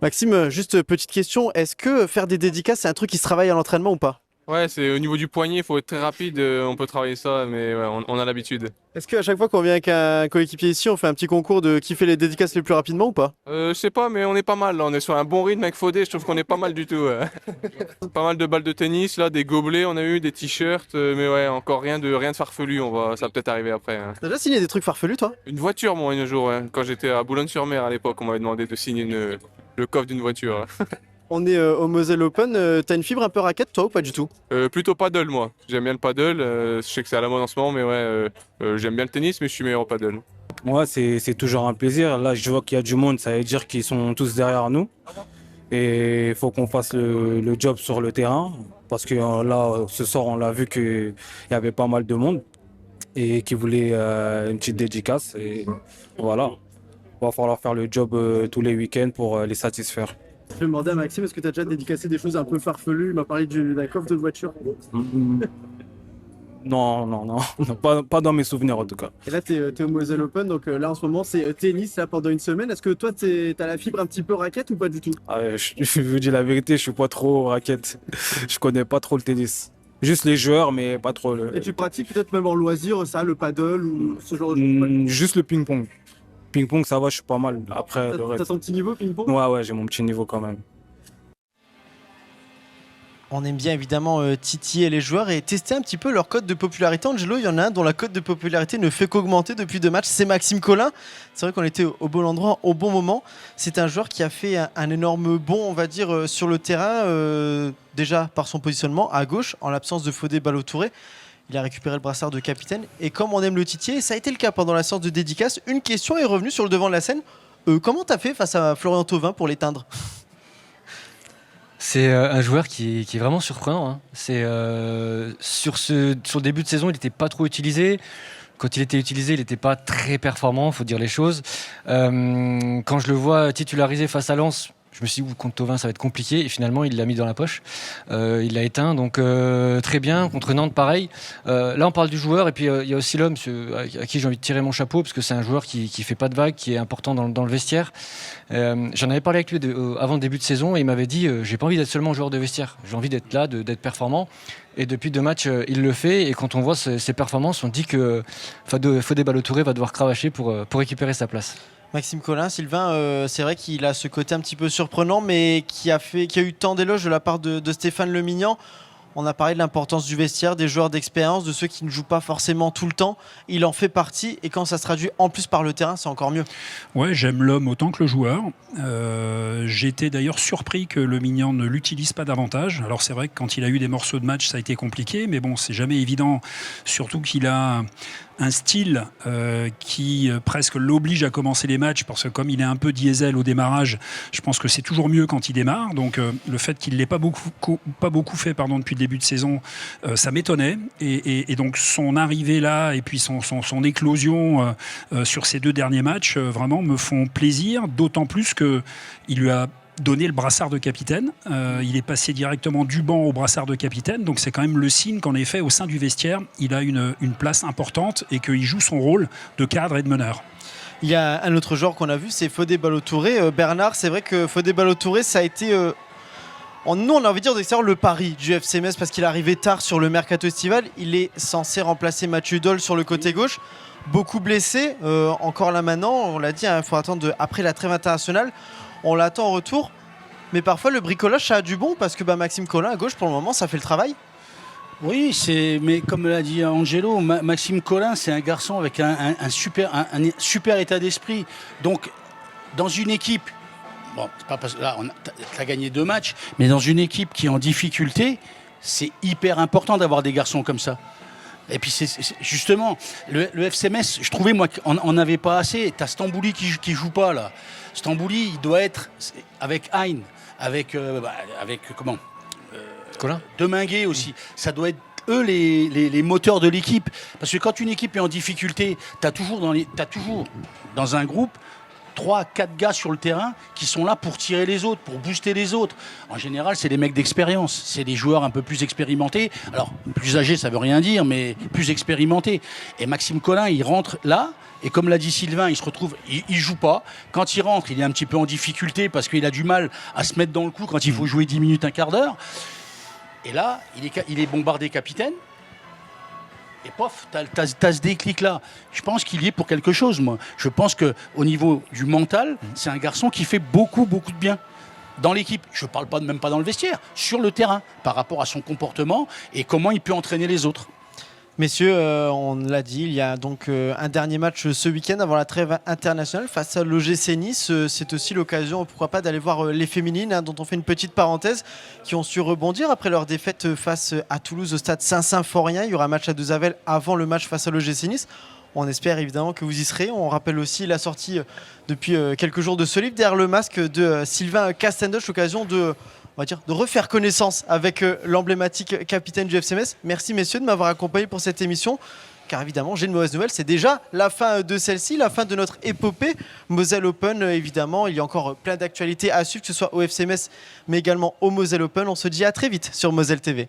A: Maxime, juste petite question. Est-ce que faire des dédicaces, c'est un truc qui se travaille à l'entraînement ou pas ?
I: Ouais, c'est au niveau du poignet, il faut être très rapide, on peut travailler ça, mais ouais, on a l'habitude.
A: Est-ce qu'à chaque fois qu'on vient avec un coéquipier ici, on fait un petit concours de qui fait les dédicaces les plus rapidement ou pas?
I: Je sais pas, mais on est pas mal là, on est sur un bon rythme avec Fodé, je trouve qu'on est pas mal du tout. Ouais. Pas mal de balles de tennis, là, des gobelets, on a eu des t-shirts, mais ouais, encore rien de farfelu, ça va peut-être arriver après. Hein.
A: T'as déjà signé des trucs farfelus, toi?
I: Une voiture, moi, un jour, ouais. Quand j'étais à Boulogne-sur-Mer à l'époque, on m'avait demandé de signer le coffre d'une voiture.
A: On est au Moselle Open. T'as une fibre un peu raquette, toi, ou pas du tout?
I: Plutôt paddle, moi. J'aime bien le paddle, je sais que c'est à la mode en ce moment, mais ouais, j'aime bien le tennis, mais je suis meilleur au paddle.
J: Moi, c'est toujours un plaisir. Là, je vois qu'il y a du monde, ça veut dire qu'ils sont tous derrière nous. Et il faut qu'on fasse le job sur le terrain. Parce que là, ce soir, on l'a vu qu'il y avait pas mal de monde et qui voulait une petite dédicace. Et voilà, il va falloir faire le job tous les week-ends pour les satisfaire.
A: Je vais demander à Maxime, est-ce que tu as déjà dédicacé des choses un peu farfelues? Il m'a parlé d'un coffre de voiture.
J: Non, pas dans mes souvenirs en tout cas.
A: Et là, t'es au Moselle Open, donc là en ce moment, c'est tennis là, pendant une semaine. Est-ce que toi, t'as la fibre un petit peu raquette ou pas du tout?
J: Je vous dis la vérité, je suis pas trop raquette. Je connais pas trop le tennis. Juste les joueurs, mais pas trop le.
A: Et tu pratiques peut-être même en loisir, ça, le paddle ou ce genre de choses?
J: Juste le ping-pong. Ping-pong, ça va, je suis pas mal. Après, le reste.
A: T'as ton petit niveau ping-pong?
J: Ouais, j'ai mon petit niveau quand même.
A: On aime bien évidemment titiller les joueurs et tester un petit peu leur cote de popularité. Angelo, il y en a un dont la cote de popularité ne fait qu'augmenter depuis 2 matchs, c'est Maxime Collin. C'est vrai qu'on était au bon endroit au bon moment. C'est un joueur qui a fait un énorme bond, on va dire, sur le terrain, déjà par son positionnement à gauche, en l'absence de Fodé Ballo-Touré. Il a récupéré le brassard de capitaine. Et comme on aime le titiller, ça a été le cas pendant la séance de dédicace. Une question est revenue sur le devant de la scène. Comment t'as fait face à Florian Thauvin pour l'éteindre?
D: C'est un joueur qui est vraiment surprenant. Hein. Sur le début de saison, il n'était pas trop utilisé. Quand il était utilisé, il n'était pas très performant, il faut dire les choses. Quand je le vois titularisé face à Lens, je me suis dit, contre Thauvin, ça va être compliqué. Et finalement, il l'a mis dans la poche. Il l'a éteint. Donc, très bien. Contre Nantes, pareil. Là, on parle du joueur. Et puis, il y a aussi l'homme à qui j'ai envie de tirer mon chapeau, parce que c'est un joueur qui fait pas de vagues, qui est important dans le vestiaire. J'en avais parlé avec lui avant le début de saison. Et il m'avait dit, j'ai pas envie d'être seulement joueur de vestiaire. J'ai envie d'être là, d'être performant. Et depuis 2 matchs, il le fait. Et quand on voit ses performances, on dit que Fodé Ballo-Touré va devoir cravacher pour récupérer sa place.
A: Maxime Collin, Sylvain, c'est vrai qu'il a ce côté un petit peu surprenant, mais qui a eu tant d'éloges de la part de Stéphane Lemignan. On a parlé de l'importance du vestiaire, des joueurs d'expérience, de ceux qui ne jouent pas forcément tout le temps. Il en fait partie et quand ça se traduit en plus par le terrain, c'est encore mieux.
B: Ouais, j'aime l'homme autant que le joueur. J'ai été d'ailleurs surpris que Lemignan ne l'utilise pas davantage. Alors c'est vrai que quand il a eu des morceaux de match, ça a été compliqué, mais bon, c'est jamais évident, surtout qu'il a un style qui presque l'oblige à commencer les matchs, parce que comme il est un peu diesel au démarrage, je pense que c'est toujours mieux quand il démarre. Donc le fait qu'il ne l'ait pas beaucoup fait depuis le début de saison, ça m'étonnait. Et donc son arrivée là, et puis son éclosion sur ces 2 derniers matchs, vraiment me font plaisir, d'autant plus qu'il lui a donné le brassard de capitaine. Il est passé directement du banc au brassard de capitaine, donc c'est quand même le signe qu'en effet au sein du vestiaire il a une place importante et qu'il joue son rôle de cadre et de meneur.
A: Il y a un autre joueur qu'on a vu, c'est Fodé Ballo-Touré. Bernard, c'est vrai que Fodé Ballo-Touré, ça a été nous on a envie de dire d'extérieur le pari du FC Metz, parce qu'il est arrivé tard sur le mercato estival. Il est censé remplacer Mathieu Doll sur le côté gauche, beaucoup blessé, encore là maintenant, on l'a dit, il faut attendre après la trêve internationale. On l'attend en retour, mais parfois le bricolage ça a du bon, parce que Maxime Collin à gauche pour le moment ça fait le travail.
C: Oui, mais comme l'a dit Angelo, Maxime Collin c'est un garçon avec un super état d'esprit. Donc dans une équipe, bon, c'est pas parce que là t'as gagné 2 matchs, mais dans une équipe qui est en difficulté, c'est hyper important d'avoir des garçons comme ça. Et puis c'est justement le FC Metz, je trouvais moi qu'on n'avait pas assez. T'as Stambouli qui joue pas là. Stambouli, il doit être avec Hein, avec comment
D: Collin,
C: Deminguet aussi. Ça doit être eux les moteurs de l'équipe. Parce que quand une équipe est en difficulté, t'as toujours dans un groupe 3-4 gars sur le terrain qui sont là pour tirer les autres, pour booster les autres. En général, c'est des mecs d'expérience. C'est des joueurs un peu plus expérimentés. Alors, plus âgés, ça veut rien dire, mais plus expérimentés. Et Maxime Collin, il rentre là. Et comme l'a dit Sylvain, il se retrouve, il joue pas. Quand il rentre, il est un petit peu en difficulté parce qu'il a du mal à se mettre dans le coup quand il faut jouer 10 minutes, un quart d'heure. Et là, il est bombardé capitaine. Et pof, t'as ce déclic-là. Je pense qu'il y est pour quelque chose, moi. Je pense qu'au niveau du mental, c'est un garçon qui fait beaucoup, beaucoup de bien. Dans l'équipe, je ne parle même pas dans le vestiaire, sur le terrain, par rapport à son comportement et comment il peut entraîner les autres.
A: Messieurs, on l'a dit, il y a donc un dernier match ce week-end avant la trêve internationale face à l'OGC Nice. C'est aussi l'occasion, pourquoi pas, d'aller voir les féminines, dont on fait une petite parenthèse, qui ont su rebondir après leur défaite face à Toulouse au stade Saint-Symphorien. Il y aura un match à Douzavel avant le match face à l'OGC Nice. On espère évidemment que vous y serez. On rappelle aussi la sortie depuis quelques jours de ce livre derrière le masque de Sylvain Castendoche, l'occasion de refaire connaissance avec l'emblématique capitaine du FC Metz. Merci messieurs de m'avoir accompagné pour cette émission. Car évidemment, j'ai une mauvaise nouvelle, c'est déjà la fin de celle-ci, la fin de notre épopée Moselle Open. Évidemment, il y a encore plein d'actualités à suivre, que ce soit au FC Metz, mais également au Moselle Open. On se dit à très vite sur Moselle TV.